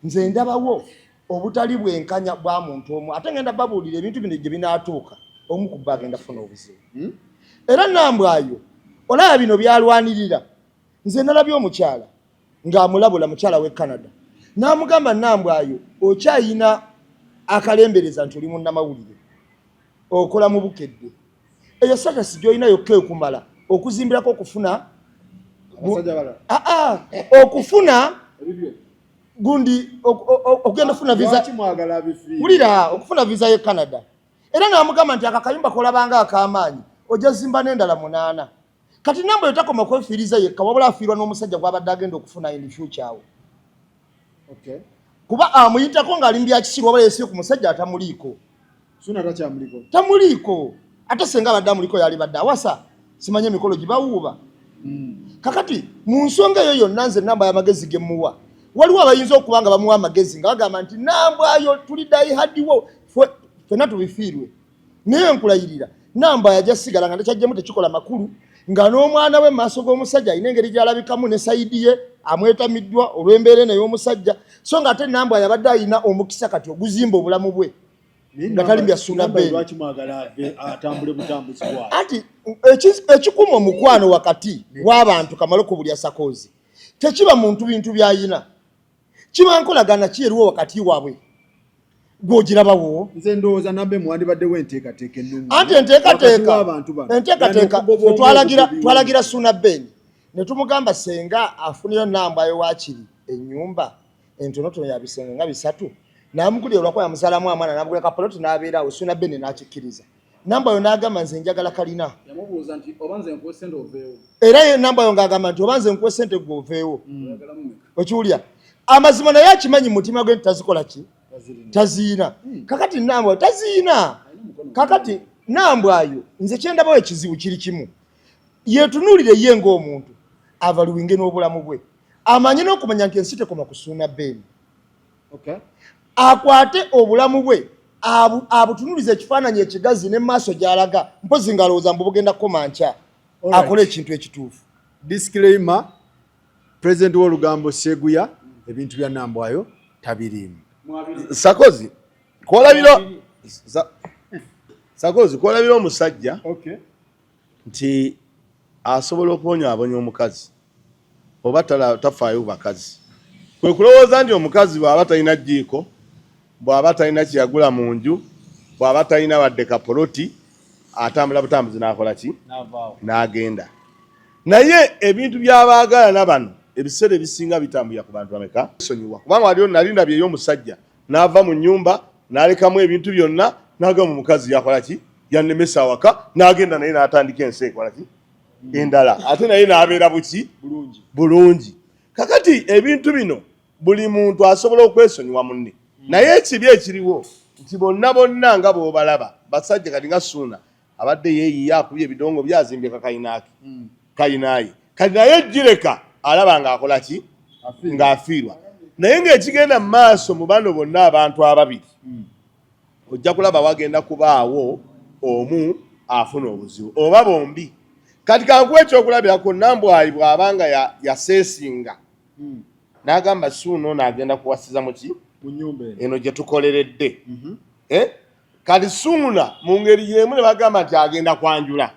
A: nze ndabawo obutali bwenkanya bwa muntu omu ate ngenda babuulira ebintu bino gye binaatuuka omu ku bba agenda kufuna obuzibu era Nambwayo olaba bino byalwanirira nze nalabye omukyala ng'amulabula mukyala w'e Canada n'amugamba Nambwayo okyayina akalembereza nti oli munnamawulire okola mu bukedde eyo satasi gy'olina yokka ekumala okuzimbirako okufuna okufuna gundi okugenda ofuna visa wulira okufuna visa y'e Canada era n'amugamba nti akakayumba kolabanga ak'amaanyi ojja zimba n'endala 8 kati Nambwayo takoma kwefiiriza yekka wabula afiirwa n'omusajja gw'abadde agenda okufuna in future awo kuba amuyitako ng'ali mu byakisiru wabula yesiyo ku musajja atamuliiko tamuliiko ate senga abadde amuliko yali badde awasa simanye emikolo gibawuuba kakati mu nsonga eyo yonna nze Nambwayo amagezi ge muwa waliwo abayinza okuba nga bamuwa amagezi nga bagamba nti Nambwayo tuli dayihadiwo ffenna tubifiirwe naye nkulayirira Nambwayo ajja sigala nga tekyajjemu tekikola makulu nga n'omwana we maaso g'omusajja alina engeri gy'alabikamu ne sayidi ye amwetamiddwa olw'embeera eno y'omusajja so ng'ate Nambwa yabadde alina omukisa kati oguzimba obulamu bwe nga tali byasuna bbeeni ati ekikuma omukwano wakati w'abantu Kamalo ku buli asakoozi tekiba muntu bintu by'ayina kiba nkolagana ki eriwo wakati waabwe gw'ogirabawo
B: nze ndowooza nambe mwandibaddewo enteekateeka ennungi
A: anti enteekateeka twalagira Suna Ben ne tumugamba senga afunira Nambwa yo waakiri ennyumba entonotono ya bisenge nga 3 n'amugulira olwakuba yamusalamu amwana n'amugula kapoloti n'abeerawo Suna Ben n'akikkiriza Nambwa yo n'agamba nze njagala kalina
D: yamubuuza nti oba nze nkuwe ssente oveewo
A: era Nambwa yo ng'agamba nti oba nze nkuwe ssente gwe oveewo okiwulira amazima naye akimanyi mu mutima gwe nti tazikola ki taziina kakati Nambwa taziina kakati Nambwa yo nze kyendabawo ekizibu kiri kimu yeetunuulire ye ng'omuntu avaluwinge n'obulamu bwe amanye n'okumanya nti ensi tekoma ku Suna Ben akwate obulamu bwe abutunulize ekifaananyi ekigazi ne maaso gy'alaga mpozi ng'alowooza mbu bugenda kukoma nkya akole ekintu ekituufu.
B: Disclaimer, President w'Olugambo Seguya ebintu bya Nambwa yo tabiriimu.
E: Sakozi kwolabira omusajja nti asobola okubonyaabonya omukazi oba tafaayo bakazi kwe kulowooza nti omukazi bw'aba talina jjiiko bw'aba talina kyeyagula mu nju bw'aba talina wadde kapoloti atambula butambuzi n'akola ki n'agenda naye ebintu by'abaagala n'abano ebiseera ebisinga bitambulira ku bantu bameka sonyiwa kubanga waliwo nali ndabye y'omusajja n'ava mu nnyumba n'alekamu ebintu byonna n'agamba omukazi yakola ki yannemesa awaka n'agenda naye n'atandika ensi ekola ki endala ate naye n'abeera buki bulungi kakati ebintu bino buli muntu asobola okwesonyiwa munne naye ekibi ekiriwo nti bonna nga bw'obalaba basajja kati nga Suna abadde yeeyiya akubye ebidongo byazimbye kayinaaye kati naye gireka alaba ng'akola ki ng'afiirwa naye ng'ekigenda mu maaso mu bano bonna abantu ababiri ojja kulaba wagenda kubaawo omu afuna obuzibu oba bombi kati kankuwa ekyokulabirako Nambwa bw'abanga yaseesinga n'agamba Suna ono agenda kuwasiza mu ki eno gye tukoleredde kati Suna mu ngeri y'emu ne bagamba nti agenda kwanjula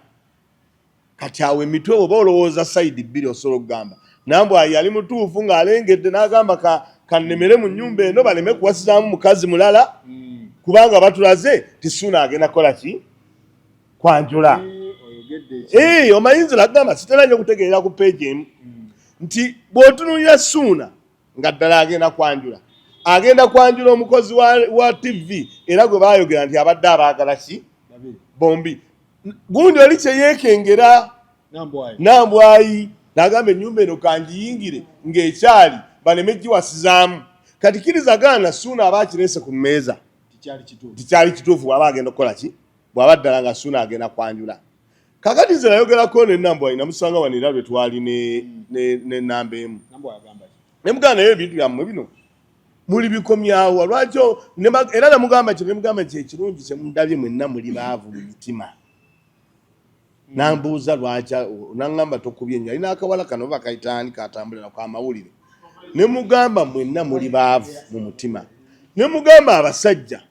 E: kati awo emitwe oba olowooza sayidi bbiri osobola okugamba Nambwa yali mutuufu ng'alengedde n'agamba kannemere mu nnyumba eno baleme kuwasizaamu mukazi mulala kubanga batulaze ti Suna agenda kukola ki kwanjula omayinza nagamba sitera nnyo okutegeerera ku peegi emu nti bw'otunuulira Suna nga ddala agenda kwanjula omukozi wa TV era gwe baayogera nti abadde abaagala ki bombi gundi oli kye yeekengera Nambwayi n'agamba ennyumba eno kangiyingire ng'ekyali baleme giwasizaamu kati kirizagana Suna aba akireese ku mmeeza tikyali kituufu bw'aba agenda okukola ki bw'aba ddala nga Suna agenda kwanjula kakati nze nayogerako ne Nambwayi namusanga wanira lwe twali ne namba emu ne mugamba naye ebintu byammwe bino muli bikomyawo lwakyo era namugamba kino nemugamba nti ekirungi kyemundabye mwenna muli baavu mu mitima nambuuza lwakya naŋŋamba tokubye nnyo alina akawala kano bakayitaani katambulira ku amawulire ne mugamba mwenna muli baavu mu mutima ne mugamba abasajja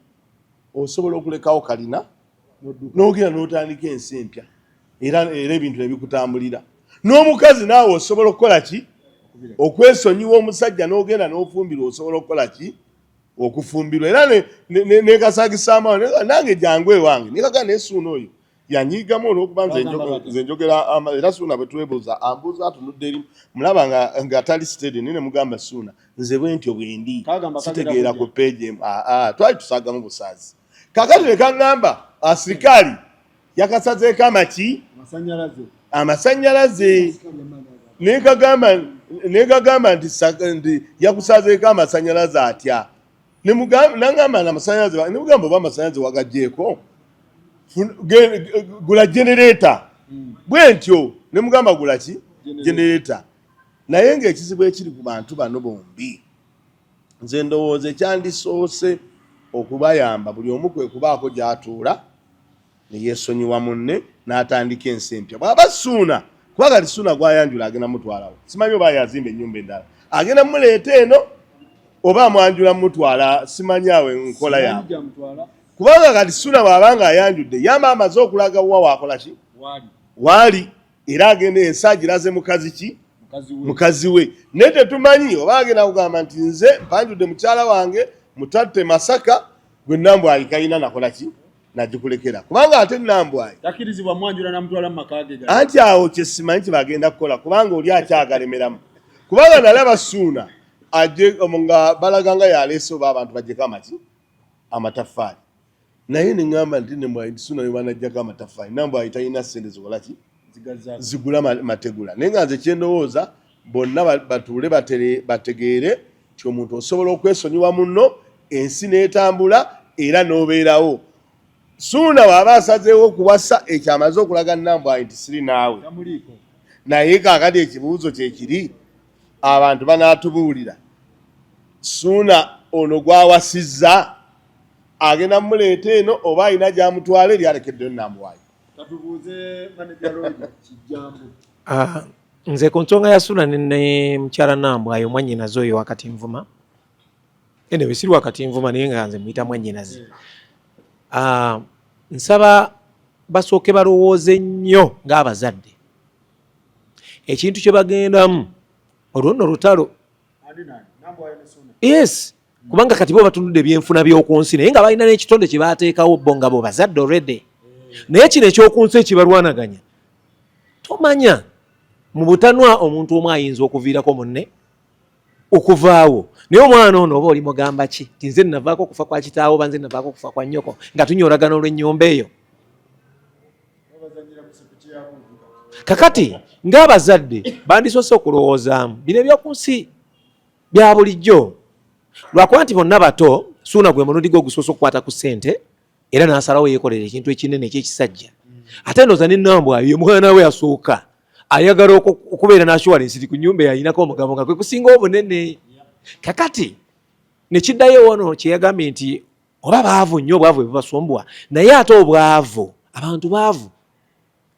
E: osobola okulekawo kalina n'ogenda n'otandika ensi empya era ebintu nebikutambulira n'omukazi naawe osobola okukola ki okwesonyiwa omusajja n'ogenda n'ofumbirwa osobola okukola ki okufumbirwa era nekasagisaamu nange jangu ewange nikaga ne Suna oyo yanyigamu olw'okuba nze njogera era Suna bwe twebuuza ambuuza atunudde erimu mulaba nga tali steady ne mugamba Suna nze bwentyo bwendi sitegeera ku peegi emu twali tusagamu busaazi kakati ne kaŋŋamba asirikali yakasazeeko amaki amasanyalaze nekagamba nti yakusazeeko amasanyalaze atya nagamba namasanyalaze nemugamba oba amasanyalaze wagagjeeko gula generator bwentyo nemugamba gula ki generator naye ng'ekizibu ekiri ku bantu bano bombi nze ndowooza ekyandisoose okubayamba buli omu kwe kubaako gy'atuula ne yeesonyiwa munne n'atandika ensi empya. Bw'aba Ssuuna kuba kati Ssuuna gwayanjula agenda mutwalawo, simanyi oba yazimba ennyumba endala agenda muleeta eno oba amwanjula mutwala, simanyi awe nkola yaabwe. Kubanga kati Ssuuna bw'abanga ayanjudde yamba amaze okulaga wa waakola ki waali, era agenda ensi agiraze mukazi ki mukazi we. Naye tetumanyi oba agenda kugamba nti nze mpanjudde mukyala wange mutatte Masaka gwe Nambwayi kayina nakola ki nagikulekera, kubanga ate Nambwayi
B: takirizibwa mwanjula namutwala mu maka ge.
E: Anti awo kye simanyi kye bagenda kukola, kubanga oli akyagalemeramu. Kubanga nalaba Ssuuna ajje nga balaga nga yaleese oba abantu bajjeko amataffaali, naye ne ŋŋamba nti Nambwayi Ssuuna ne banajjako amataffaali, Nambwayi talina ssente zikola ki zigula mategula. Naye nga nze kyendowooza bonna batuule bategeere ti omuntu osobola okwesonyiwa munno, ensi n'etambula era n'obeerawo. Ssuuna bw'aba asazeewo okuwasa ekyamaze okulaga Nambwayi nti siri naawe, naye kaakati ekibuuzo kye kiri, abantu banaatubuulira Ssuuna ono gwawasizza agenda muleeta eno oba alina gy'amutwala eri alekeddeyo Nambwayi.
F: Nze ku nsonga ya Ssuuna ne mukyala Nambwayi omwannyinaze oyo wakati Nvuma, ene bwe siri wakati Nvuma naye nga nze muyita mwannyinaze, nsaba basooke balowooze nnyo ng'abazadde ekintu kye bagendamu olwo nno lutalo. Yes, kubanga kati bo batunudde ebyenfuna by'oku nsi naye nga balina n'ekitonde kye baateekawo bo nga bo bazadde already. Naye kino ekyoku nsi ekibalwanaganya tomanya mu butanwa omuntu omu ayinza okuviirako munne okuvaawo. Naye omwana ono oba oli mugamba ki ti nze navaako okufa kwa kitaawo oba nze navaako okufa kwa nnyoko nga tunyoolagana olw'ennyumba eyo. Kakati ng'abazadde bandisoose okulowoozaamu bino ebyoku nsi bya bulijjo, lwakuba nti bonna bato. Ssuuna gwe mulundi gwe ogusoose okukwata ku ssente era n'asalawo yeekolera ekintu ekinene eky'ekisajja. Ate ndowooza ne Nambwayi ye mwana we asooka ayagala okubeera n'assurance nti ku nnyumba yayinako omugabo nga kwe kusinga obunene. Kakati ne kiddayo wano kye yagambye nti oba baavu nnyo, obwavu bwe bubasumbwa, naye ate obwavu abantu baavu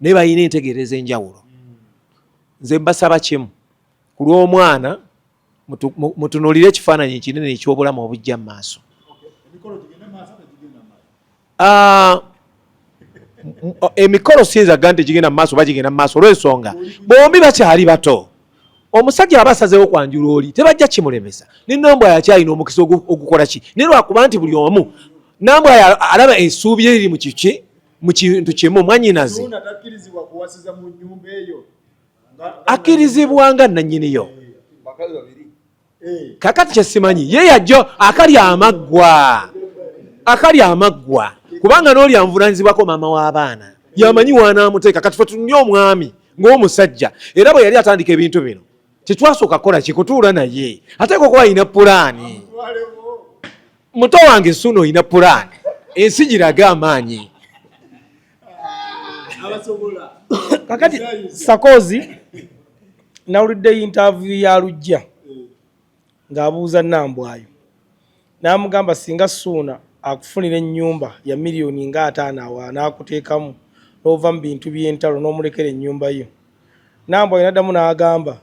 F: naye balina entegeereza enjawulo. Nze mbasaba kimu ku lw'omwana mutunuulire ekifaananyi ekinene eky'obulamu obujja mu maaso. Emikolo siyinza gga nti gigenda mu maaso oba gigenda mu maaso olw'ensonga bombi bakyali bato. Omusajja aba asazeewo kwanjula oli tebajja kimulemesa. Ne Nambwayi akyalina omukisa ogukola ki, naye lwakuba nti buli omu Nambwayi alaba essuubi lye liri mu kintu kimu mwannyinaze akkirizibwa nga nannyiniyo. Kakati kye simanyi ye yajjo akali amaggwa kubanga n'oli anvunaanyizibwako maama w'abaana yamanyi waanaamuteeka. Kati fe tunye omwami ng'omusajja era bwe yali atandika ebintu bino tetwasooka kukola kikutuula naye ateeka okuba alina pulaani. Muto wange Ssuuna olina pulaani, ensi giraga amaanyi.
G: Kakati Sakozi nawulidde interview ya Lujja ng'abuuza Nambwayi n'amugamba singa Ssuuna akufunira ennyumba ya miliyoni nga 5 awo n'akuteekamu n'ova mu bintu by'entalo n'omulekera ennyumba yo. Nambwayi n'addamu n'agamba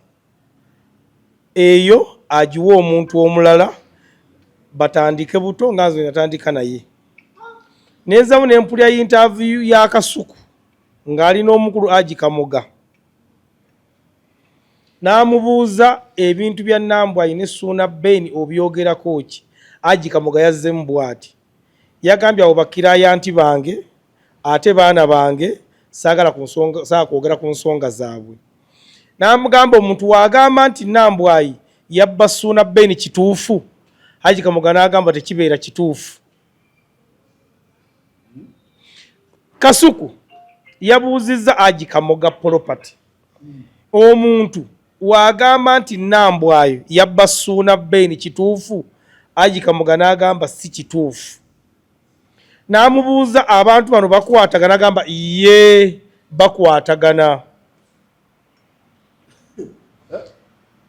G: eyo agiwa omuntu omulala batandike buto nga nze natandika naye. Nenzamu n'empulya interview ya Kasuku ng'ali n'omukulu Haji Kamoga n'amubuuza ebintu bya Nambwayi ne Ssuuna Ben obyogerako ki. Haji Kamoga yazzemu bw'ati, yagambye abo bakirayanti bange ate baana bange saagala kwogera ku nsonga zaabwe. N'amugamba omuntu wagamba nti Nambwayi yabba Ssuuna Ben kituufu? Haji Kamoga n'agamba tekibeera kituufu. Kasuku yabuuzizza Haji Kamoga property, omuntu wagamba nti Nambwayi yabba Ssuuna Ben kituufu? Haji Kamoga n'agamba si kituufu. N'amubuuza abantu bano bakwatagana, agamba ye bakwatagana.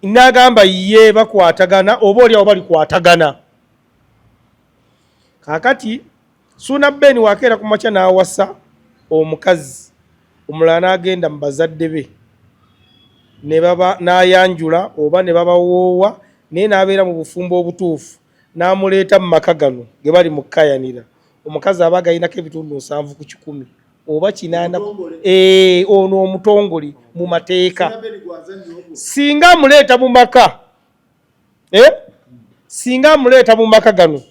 G: N'agamba ye bakwatagana oba oli awo bali kwatagana. Kakati Ssuuna Ben wakeera ku makya n'awasa omukazi omulala n'agenda mu bazadde be ne baba n'ayanjula oba ne babawoowa naye n'abeera mu bufumbo obutuufu n'amuleeta mu maka gano ge bali mu kkayanira omukazi aba galinako ebitundu 7 ku 100 oba 8 ono omutongole mu mateeka singa amuleeta mu maka singa amuleeta mu maka gano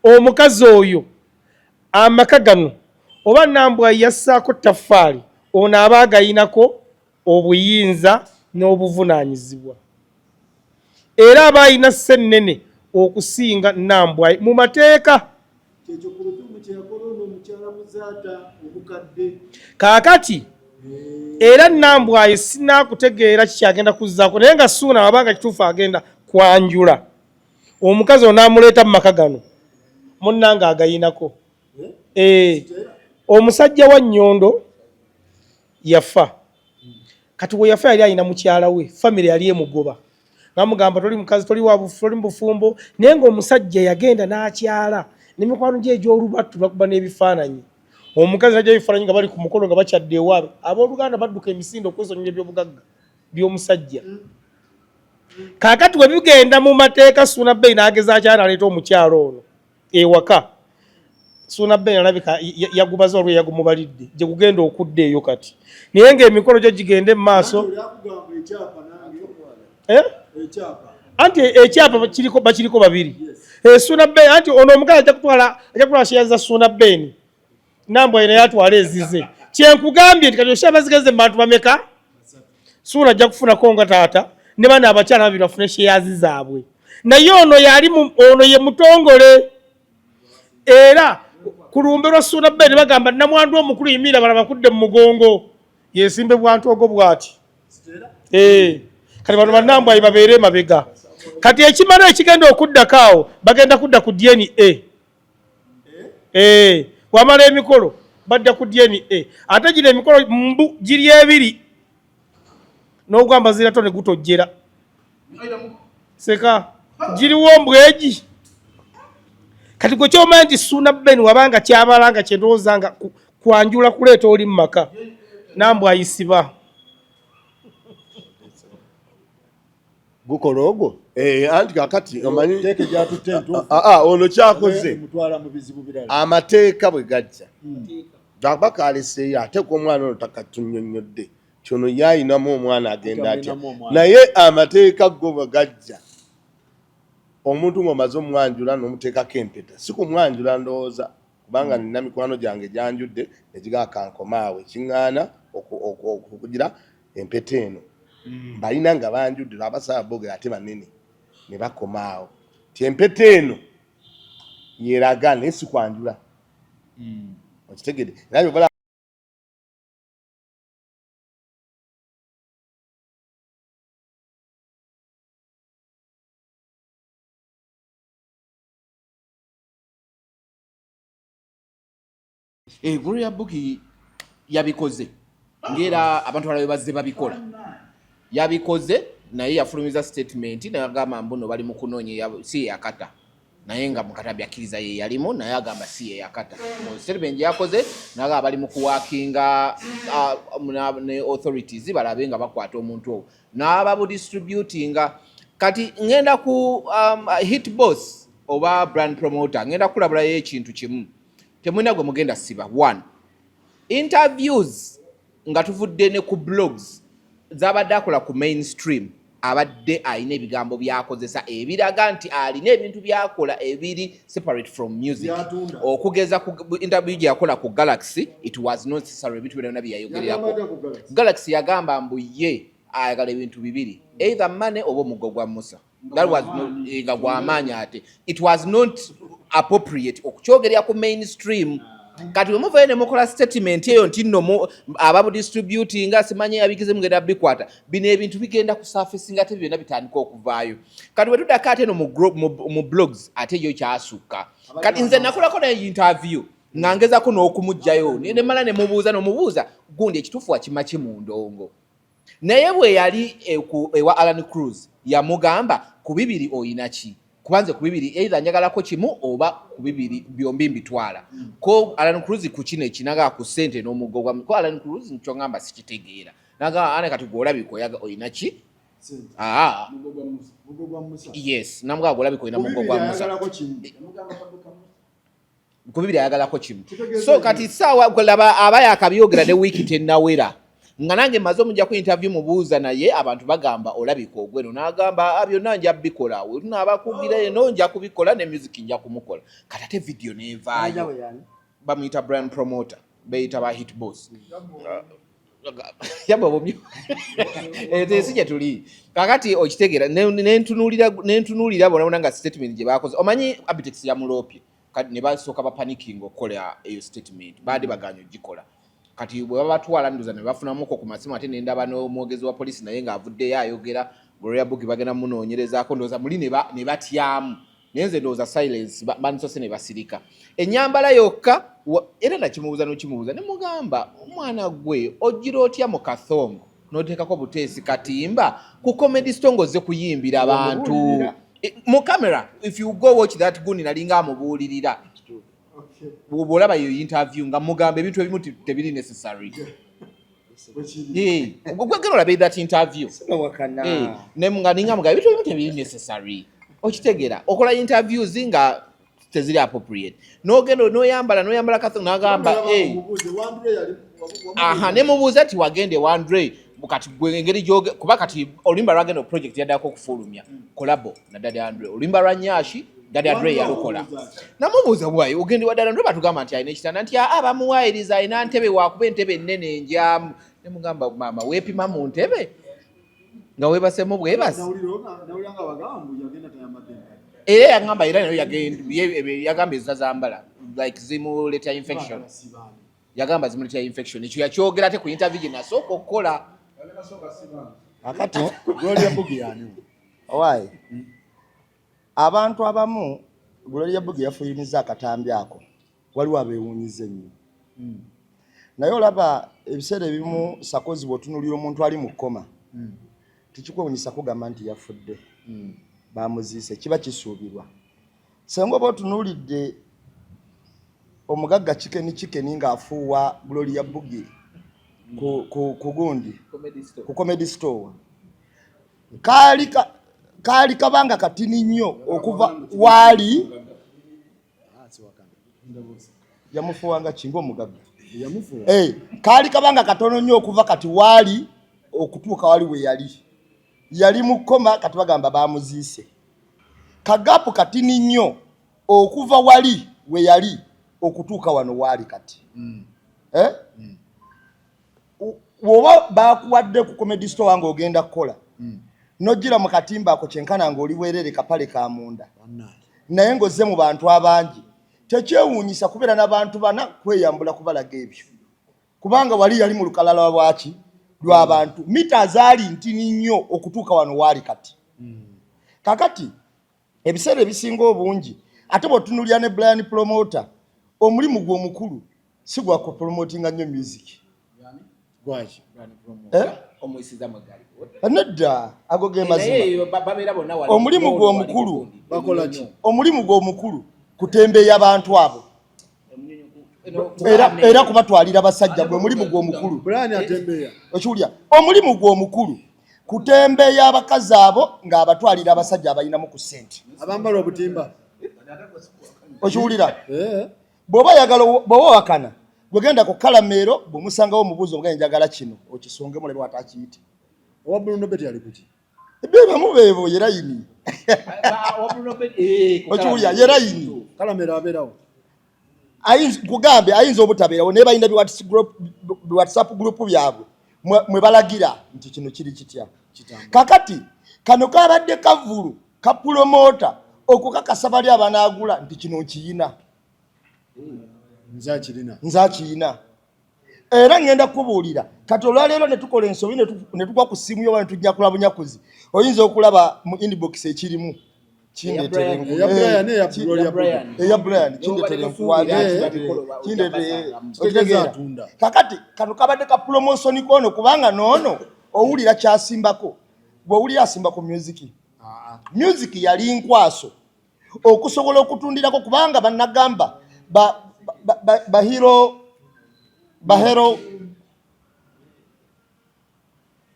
G: omukazi oyo amaka gano oba Nambwa yassaako ttaffaali ono aba agayinako obuyinza n'obuvunaanyizibwa era aba alina ssennene okusinga Nambwa mu mateeka. Kaakati era Nambwa sinaakutegeera kikyagenda kuzzaako naye nga Ssuuna wabanga kituufu agenda kwanjula omukazi ono n'amuleeta mu maka gano munnanga agayinako. Omusajja wa Nnyondo yafa kati we yafa yali alina mukyala we famire yali emugoba ng'amugamba toli mukazi toli mu bufumbo naye ng'omusajja yagenda n'akyala n'emikwano gye egy'olubatu bakuba n'ebifaananyi omukazi najja ebifaananyi nga bali ku mukolo nga bakyadde ewaabwe abooluganda badduka emisinde okwesonyiwa ebyobugagga by'omusajja. Kaakati we bigenda mu mateeka Ssuuna Bey n'ageza akyala aleeta omukyalo ono ewaka Ssuuna Bey alabika yagubaza olwe yagumubalidde gye kugenda okudda eyo kati naye ng'emikolo gyo gigende mu maaso. Anti ekyapa bakiriko babiri Ssuuna Bey anti ono omukazi ajja kutwala sheya Ssuuna Bey Nambwa naye atwala ezize kyenkugambye nti kati osha bazigeze mu bantu bameka Ssuuna ajja kufunako nga taata ne bana abakyala babiri bafune sheyazi zaabwe naye ono ye mutongole era ku lumbe lwa Ssuuna Bey ne bagamba Namwandu omukulu yimira bala bakudde mu mugongo yesimbe bwantogo bwati kati bano Nambwa babeere mabega kati ekimala ekigenda okuddako awo bagenda kudda ku DNA wamala emikolo badda ku DNA ate gino emikolo mbu giri ebiri n'ogwamba zirato ne gutojjera seka giriwo mbwegi kati gwe kyomanyi nti Ssuuna Bey wabanga kyabalanga kyendowooza nga kwanjula kuleeta oli mu maka Nambwa ayisiba
E: gukola ogwo anti kakati omanyi ono kyakoze amateeka bwe gajja gaba aleseeyo ate ku omwana ono takatunyonyodde kyono yayinamu omwana agenda atya naye amateeka go bwe gajja omuntu ng'omaze omwanjula n'omuteekako empeta si kumwanjula ndowooza kubanga nina mikwano gyange gyanjudde negigaakankomaawe kiŋŋaana okugira empeta eno balina nga banjudde abasaaba bogera ate banene ne bakomaawo ti empeta eno yeraga naye si kwanjula okitegedde era
C: Gloria Buggy yabikoze ngera abantu balabe bazze babikola yabikoze naye yafulumiza statement naye agamba mbuno bali mu kunoonya si yakata naye nga mukatabya akkiriza ye yalimu naye agamba si ye yakata mu statement yakoze naga bali mu kuwakinga ne authorities balabe nga bakwata omuntu owo n'ababu distributinga kati ngenda ku hit boss oba brand promoter ngenda kulabula ye ekintu kimu temwina gwe mugenda siba 1 interviews nga tuvudde ne ku blogs zabadde akola ku mainstream abadde alina ebigambo byakozesa ebiraga nti alina ebintu byakola ebiri separate from music okugeza ku interview gye yakola ku Galaxy it was not necessary ebintu byonna byayogererako Galaxy yagamba mbu ye ayagala ebintu bibiri either money oba omuggo gwa Musa that was nga gw'amaanyi ate it was not appropriate okukyogerera ku mainstream kati wemuvayo ne mukola statement eyo nti nno ababu distributing simanyi abikize mugenda bikwata bino ebintu bigenda ku surface nga ate byonna bitandika okuvaayo kati we tudaka ate no mu blogs ate yo kyasukka kati nze nakolako naye interview ngangezako n'okumugjayo ne mala ne mubuuza gundi ekituufu wakimaki mu ndongo naye bwe yali ewa Alan Cruz yamugamba ku bibiri oyina ki kubanze ku bibiri either njagalako kimu oba ku bibiri byombi mbitwala ko Alan Cruz ku kino ekinaga ku sente n'omugo gwa ko Alan Cruz ncho ngamba sikitegeera naga ane kati golabiko yaga oyina ki mugo gwa Musa yes namga golabiko oyina mugo gwa Musa ku bibiri ayagalako kimu so kati sawa golaba abaya akabyogera ne wiki tenawera nga nange mazo mujja ku interview mubuuza naye abantu bagamba olabika ogweno n'agamba abyo nanja bikola we tunaba kugira eno nja kubikola ne music nja kumukola katate video nevaayo bamuyita brand promoter beita ba hit boss yabo bomyo sije tuli kakati okitegera nentunulira bona nga statement je bakoze omanyi Abitex ya mulopye kati ne basoka ba panicking okola eyo statement badi baganyo gikola kati bwe babatwala nduza ne bafunamuko ku masimu ate nendaba n'omwogezi wa polisi naye ng'avudde yayogera Gloria Bugi bagenda munoonyerezaako ndoza muli ne batyamu nenze ndoza silence bansose ne basirika ennyambala yokka era nakimubuuza n'okimubuuza ne mugamba omwana gwe ogira otya mu kathongo n'oteekako buteesi katimba ku comedy stongo ze kuyimbira abantu mu camera if you go watch that guni nalinga amubuulirira olaba yo interview nga mugamba ebintu ebimu tebiri necessary gwegero olabe that interview ne nga mugamba ebintu ebimu tebiri necessary okitegera okola interviews nga teziri appropriate n'ogenda n'oyambala kathongo n'agamba ne mubuuza ati wagende Wandre kati gwe engeri gyoge kuba kati olumba lwagenda project yaddako okufulumya kolabo na Dada Andre olumba lwa Nyashi Dada Andre yalukola namubuuza bwayi ogende wa Dada Andre batugamba nti alina ekitanda nti abamuwayiriza alina ntebe wakuba entebe ennene enjamu ne mugamba mama weepima mu ntebe nga webasemu bwebasi yagamba era nayo yagamba ezazambala like zimuletea infection yagamba zimuletea infection ekyo yakyogera ate ku interview gye nasooka okukola
A: akati Gloria Bugi yani owaayi abantu abamu Gloria Bugi yafuyimiza akatambi ako waliwo abeewuunyiza ennyo naye olaba ebiseera ebimu sakozi bw'otunuulira omuntu ali mu kkoma tekikwewuunyisa kugamba nti yafudde bamuziise kiba kisuubirwa senga oba otunuulidde omugagga kikeni ng'afuuwa Gloria Bugi ku gundi ku comedy store kaali kabanga katini nnyo okuva wali yamufuwanga kingo omugagga kaali kabanga katono nnyo okuva kati wali okutuuka wali we yali mukoma kati bagamba bamuziise kagapu katini nnyo okuva wali we yali okutuuka wano wali kati woba bakuwadde ku comedy store wange ogenda kukola nogira mu katimba ako kyenkana ng'oli bwerere kapale ka munda naye ng'ozze mu bantu abangi tekyewuunyisa kubeera n'abantu bana kweyambula kubalaga ebyo kubanga wali yali mu lukalala lwaki lw'abantu mita zaali ntini nnyo okutuuka wano waali kati kakati ebiseera ebisinga obungi ate bw'otunuulira ne Brian Promoter omulimu gwe omukulu si gwa kupromotinga nnyo music
C: gwaki
A: nedda ago ge mazima omulimu gwe omukulu bakola ki omulimu gwe omukulu kutembeeya abantu abo era kubatwalira abasajja gwe mulimu gwe omukulu okiwulya omulimu gwe omukulu kutembeeya abakazi abo ng'abatwalira abasajja abalinamu ku ssente
B: abambala obutimba
A: okiwulira bw'oba wakana gwegenda ku kalameero bw'omusangawo omubuuzo nga njagala kino okisongemu lebe watakiyite
B: owa Bruno Betty ali kuki
A: bebamu beebo yerayini okiwulya yerayini
B: kalameero abeerawo
A: kugambe ayinza obutabeerawo naye balina WhatsApp group byabwe mwe balagira nti kino kiri kitya kakati kano kabadde kavulu kapulomota okukakasa bali abanaagula nti kino nkiyina nzakiyina era ngenda kubuulira kati olwaleero ne tukola ensobi ne tugwa ku ssimu yo ne tujja kulaba bunyakuzi oyinza okulaba mu inbox ekirimu eya Brian kakati kano kabadde ka promotion kono kubanga noono owulira kyasimbako bw'owulira asimba ku music yali nkwaso okusobola okutundirako kubanga bannagamba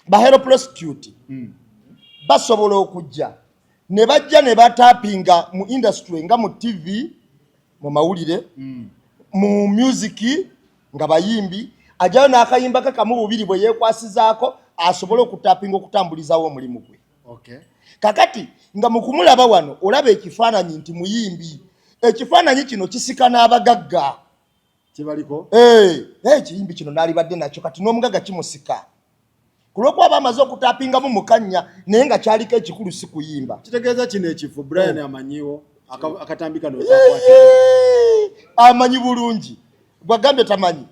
A: bahero prostitute basobola okujja ne bajja ne batapinga mu industry nga mu TV mu mawulire mu music nga bayimbi ajayo n'akayimba kakamu bubiri bwe yekwasizaako asobola okutapinga okutambulizawo omulimu gwe. Kakati nga mukumulaba wano olaba ekifaananyi nti muyimbi, ekifaananyi kino kisika n'abagagga
B: kibaliko
A: ekiyimbi kino n'alibadde nakyo kati n'omugagga kimusika kulwokuba bamaze okutapingamu mukanya naye nga kyaliko ekikulu si kuyimba.
B: Kitegeeza kino ekifu Brian amanyiwo akatambika
A: amanyi bulungi gwagambye tamanyi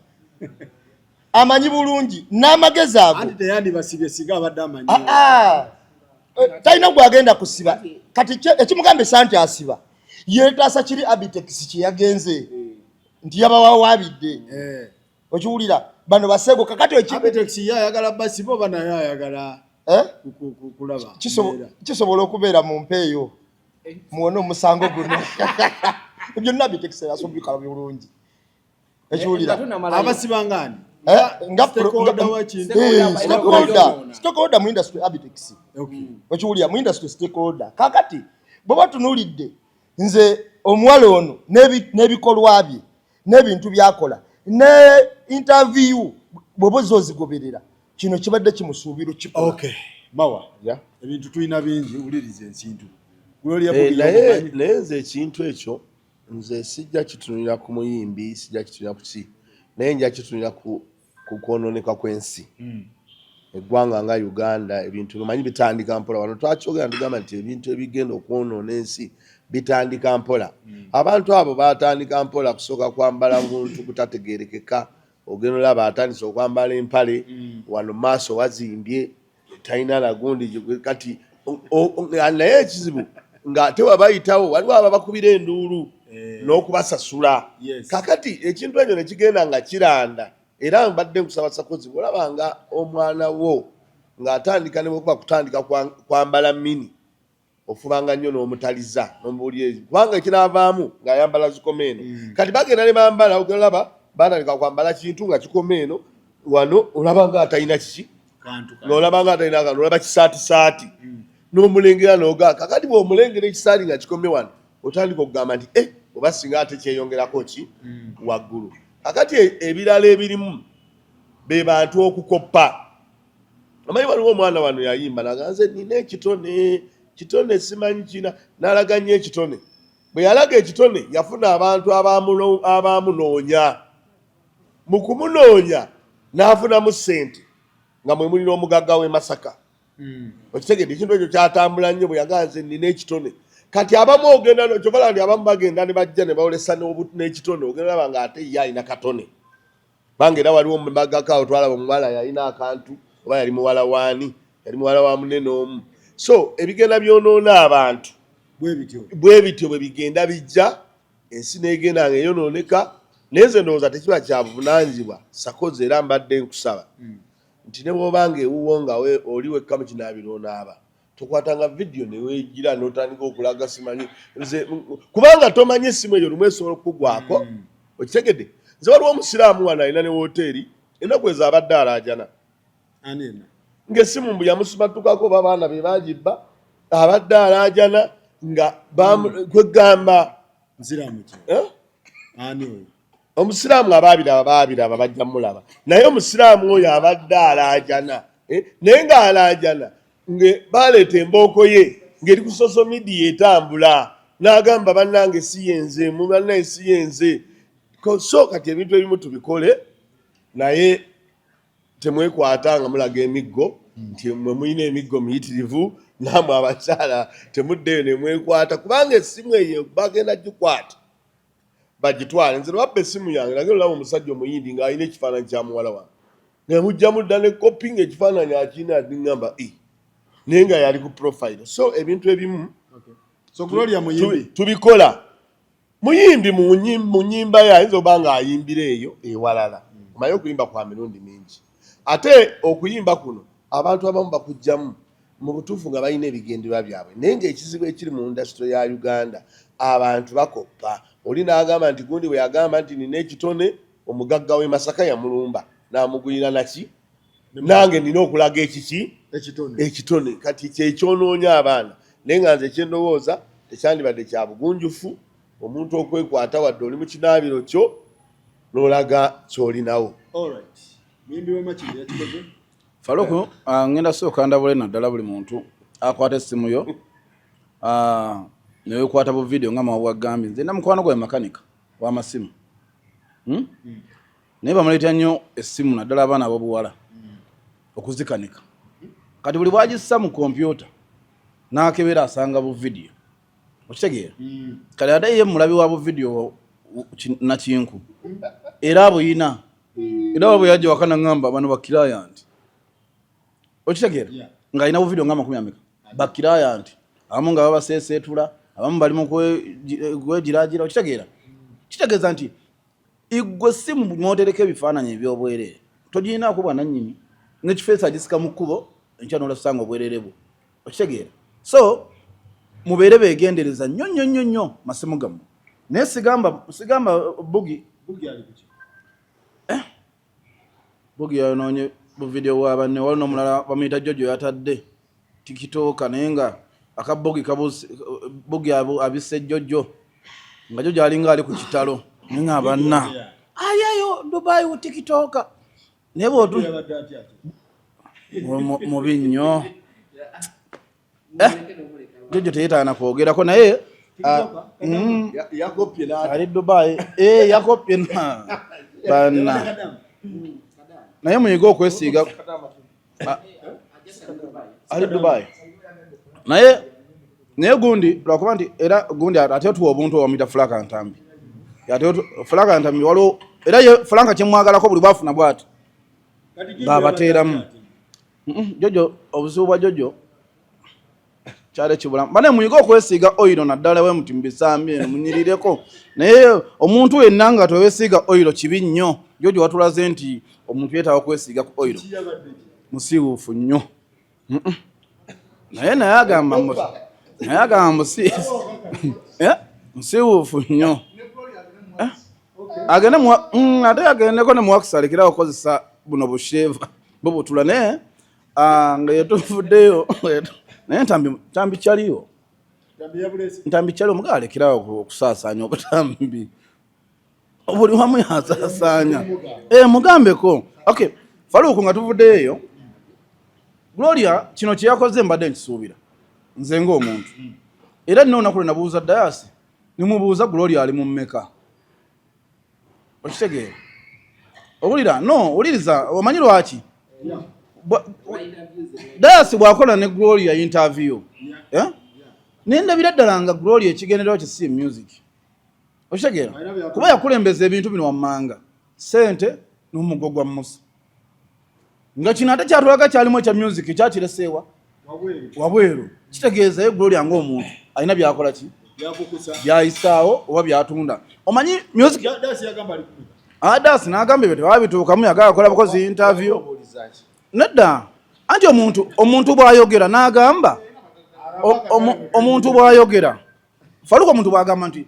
A: amanyi bulungi n'amagezi ago
B: anti teyandi basibye siga abadde amanyi
A: talina gwagenda kusiba kati ekimugambe santi asiba yeetaasa kiri Abitex kye yagenze nti yabawawaabidde okiwulira bano basego kakati
B: Abitex yayagala basibo banayo ayagala kulaba
A: kisobola okubeera mu mpeeyo muwone omusango guno ebyo nna Abitex yasobikala bulungi ekiwulira
B: abasibangani
A: stakeholder mu industry Abitex okiwulira mu industry stakeholder kakati bwe batunulidde nze omuwala ono n'ebikolwa bye n'ebintu byakola ne interview bwebo zozigoberera kino kibadde kimusuubiro kikola
B: mawa ebintu tulina bingi uliriza ensintu
E: naye nze ekintu ekyo nze sijja kitunulira ku muyimbi sijja kitunulira ku ki naye nja kitunulira ku kwonooneka kw'ensi eggwanga nga Uganda ebintu bimanyi bitandika mpola wano twakyogera tugamba nti ebintu ebigenda okwonoona ensi bitandika mpola abantu abo batandika mpola kusooka kwambala buntu butategeerekeka ogenda olaba atandise okwambala empale wano maaso wazimbye talina lagundi kati naye ekizibu nga ate wabayitawo waliwo ababakubira enduulu n'okubasasula kakati ekintu ekyo ne kigenda nga kiranda era mbadde nkusaba Sakozi olabanga omwana wo ng'atandika ne bwekuba kutandika kwambala mini ofubanga nnyo n'omutaliza n'omubuulira kubanga ekinaavaamu ng'ayambala zikomeeno kati bagenda ne bambala ogelaba batandika kwambala kintu nga kikomeeno wano olaba nga atalina kiki n'olaba nga atalina akantu olaba kisaatisaati n'omulengera n'ogaa kakati bw'omulengera ekisaati nga kikome wano otandika okugamba nti oba singa ate kyeyongerako ki waggulu kakati ebirala ebirimu be bantu okukoppa amanyi waliwo omwana wano yayimba naganze nina ekitone simanyi kina n'alaganya ekitone bwe yalaga ekitone yafuna abantu abamunoonya mu kumunoonya n'afunamu ssente nga mwe mulina omugagga w'e Masaka okitegedde ekintu ekyo kyatambula nnyo bwe yaganze nina ekitone kati abamu ogenda kyobala nti abamu bagenda ne bajja ne bawolesa n'ekitone ogenda laba nga ate ye alina katone bange era waliwo mumagaka otwalaba omuwala yalina akantu oba yali muwala waani yali muwala wa munene omu so ebigenda byonoona abantu bwe bityo bwe bigenda bijja ensi n'egenda nga eyonooneka naye nze ndowooza tekiba kya buvunaanyizibwa Sakozi era mbadde nkusaba nti ne bw'obanga ewuwo nga oli wekka mu kinaabiro onaaba tokwatanga vidiyo ne weegira n'otandika okulaga simanyi kubanga tomanyi essimu eyo lumu esobola okukugwako okitegedde nze waliwo omusiraamu wano alina ne woteeri ennaku ezo abadde alaajana ng'essimu mbu yamusimatukako oba baana be bagibba abadde alaajana nga kwegamba omusiraamu abaabiraba bajja mulaba naye omusiraamu oyo abadde alaajana naye ng'alaajana baleeta embooko ye ng'eri ku social media etambula n'agamba bannange si yenze mu bannaye si yenze so kati ebintu ebimu tubikole naye temwekwata nga mulaga emiggo nti mwe mulina emiggo miyitirivu naamwe abakyala temuddeyo ne mwekwata kubanga essimu eyo bagenda gikwata bagitwale nze lwabba essimu yange nagenda olaba omusajja omuyindi ng'alina ekifaananyi kya muwala wange nga mujja mudda ne kopi ng'ekifaananyi akirina adiŋŋamba naye nga yali ku profile so ebintu ebimu tubikola muyimbi mu nnyimba ye ayinza oba nga ayimbira eyo ewalala omanyi okuyimba kwa mirundi mingi ate okuyimba kuno abantu abamu bakugjamu mu butuufu nga balina ebigendererwa byabwe naye ng'ekizibu ekiri mu indasitule ya Uganda abantu bakoppa oli n'agamba nti gundi bwe yagamba nti nina ekitone omugagga w'e Masaka yamulumba n'amugulira naki nange nina okulaga ekitone kati kyekyonoonya abaana naye nga nze kyendowooza tekyandibadde kya bugunjufu omuntu okwekwata wadde oli mu kinaabiro kyo n'olaga ky'olinawo.
D: Faruku ngenda sooka ndabule naddala buli muntu akwata essimu yo newekwata bu video nga mawabwa gambye nze namukwano gwe makanika w'amasimu naye bamuleeta nnyo essimu naddala abaana ab'obuwala okuzikanika kati buli bwagissa mu kompyuta n'akebera asanga bu video okitegeera kale ate ye mulabi wa bu video nakinku era buyina era bwe yajja wakana ngamba bano bakirayanti okitegeera nga alina bu video nga 10 bakirayanti abamu nga babaseeseetula abamu bali mu kwegiraagira okitegeera kitegeeza nti igwe simu mwotereka ebifaananyi ebyobwerere togirinaako bwanannyini nekifeesa agisika mu kkubo enkya n'olasanga obwerere bwo okitegeera so mubeere beegendereza nnyo nnyo nnyo nnyo masimu gammwe naye sigamba bugi yayonoonye bu video bwabanne wali n'omulala bamuyita jojo yatadde tikitooka naye nga akabugi abisse jojo nga jojo alinga ali ku kitalo naye nga banna ayayo Dubai ku tikitooka naye bootu mubi nnyo jojo teyeetaana kwogerako naye ali Dubai yakopye banna naye muyige okwesiiga ali Dubai naye gundi lwakuba nti era gundi ate tuwa obuntu owamuyita Fulaka Ntambi Fulaka Ntambi waliwo era ye Fulaka kyemwagalako buli bwafuna bwati ng'abateeramu jojo obuzibu bwa jojo kyale kibulamu bane muyige okwesiiga oyiro naddala we muti mbisambye munyirireko naye omuntu yenna nga tewesiiga oyiro kibi nnyo jojo watulaze nti omuntu yeetaaga okwesiiga ku oyiro musiiwuufu nnyo naye agamba musiiwuufu nnyo ate agendeko ne muwakisalekera okozesa buno busheeva bubutula naye nga yetuvuddeyo naye ntambi kyaliyo mugala alekerawo okusaasaanya obutambi buli wamu yasaasaanya mugambeko okay Faruku nga tuvuddeyo eyo Gloria kino kye yakoze mbadde nkisuubira nze ng'omuntu era nina olunaku lwe nabuuza Dayasi nimubuuza Gloria ali mu mmeka okitegeera owulira wuliriza omanyi lwaki Dayasi bw'akola ne Gloria interview nendabira ddala nga Gloria ekigendererwa kye si music okitegeera kuba yakulembeza ebintu bino wammanga ssente n'omugo gwa Musa nga kino ate kyatulaga kyalimu ekya music kyakireseewa wabweru kitegeeza ye Gloria ng'omuntu alina byakola ki byayisaawo oba byatunda omanyi music Dayasi n'agamba ebyo tebabituukamu yagala akola bakozi interview nedda anti omuntu bw'ayogera n'agamba omuntu bw'ayogera Faruku omuntu bw'agamba nti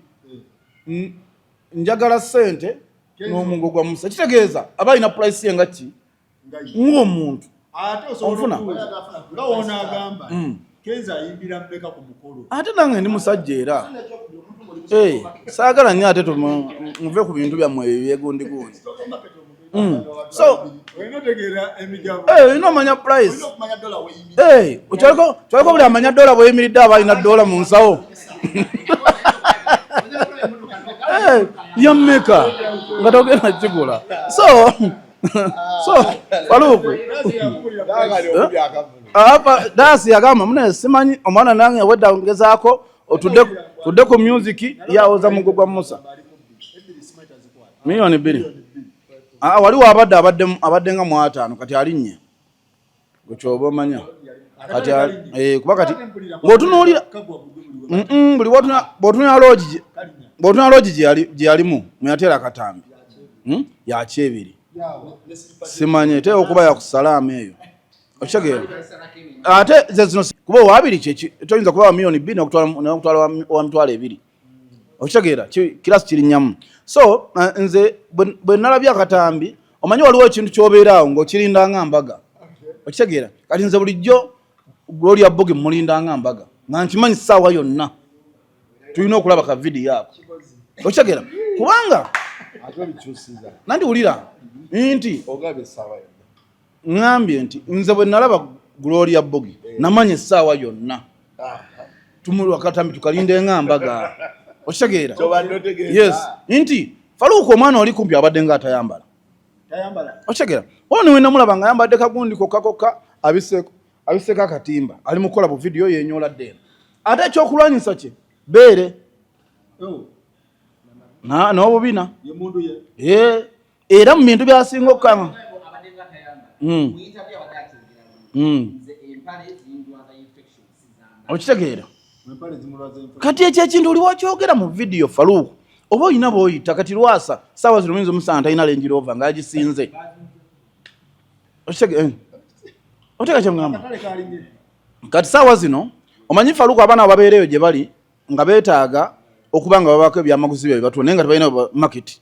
D: njagala ssente n'omugo gwa Musa kitegeeza aba alina price ye nga ki ng'omuntu ate nange ndi musajja era saagala nnyo ate muve ku bintu byammwe ebyegundi so omanya price kyoleko buli amanya dola bweyimiridde aba alina dola mu nsawo yammeka nga togenda kigula so Faruku Dayasi yagamba mune simanyi omwana nange wedda ngezaako otudde ku music yawoza mugo gwa Musa milioni 2 waliwo abadde nga 5 kati alinnye gwekyoba omanya kati kuba kati ng'otunuulira buli bw'otunula logi gye yalimu muyateera akatambi yakyebiri simanye teeka okuba yakusalaamu eyo Okitegeera ate zino kuba wabiri kyeki toyinza kuba milioni 2 n'okutwala wa mitwalo 2 okitegeera kirasi kiri nyamu so nze bwe nalabye akatambi omanyi waliwo ekintu kyobeeraawo ng'okirinda nga mbaga okitegeera kati nze bulijjo Gloria Bogi mulinda nga mbaga nga nkimanyi ssaawa yonna tulina okulaba ka vidiyo ako okitegeera kubanga nandiwulira nti ngambye nti nze bwe nalaba Gloria Bogi namanya essaawa yonna tumulwa katambi tukalinde nga mbaga okitegeera yes nti Faluku omwana oli kumpi abadde nga atayambala okitegeera ono we namulaba nga ayambadde kagundi kokka abiseko akatimba ali mu kukola bu vidiyo yenyola ddeena ate ekyokulwanyisa kye beere n'obubina era mu bintu byasinga okukama okitegeera kati ekyo ekintu oli wakyogera mu vidiyo Faluku oba olina bw'oyita kati lwasa ssaawa zino oyinza omusanga talina Range Rover ng'agisinze oteeka kyeŋŋamba kati ssaawa zino omanyi Faluku abaana ababeereyo gye bali nga beetaaga okuba nga babaako ebyamaguzi bye batuwa naye nga tebalina maketi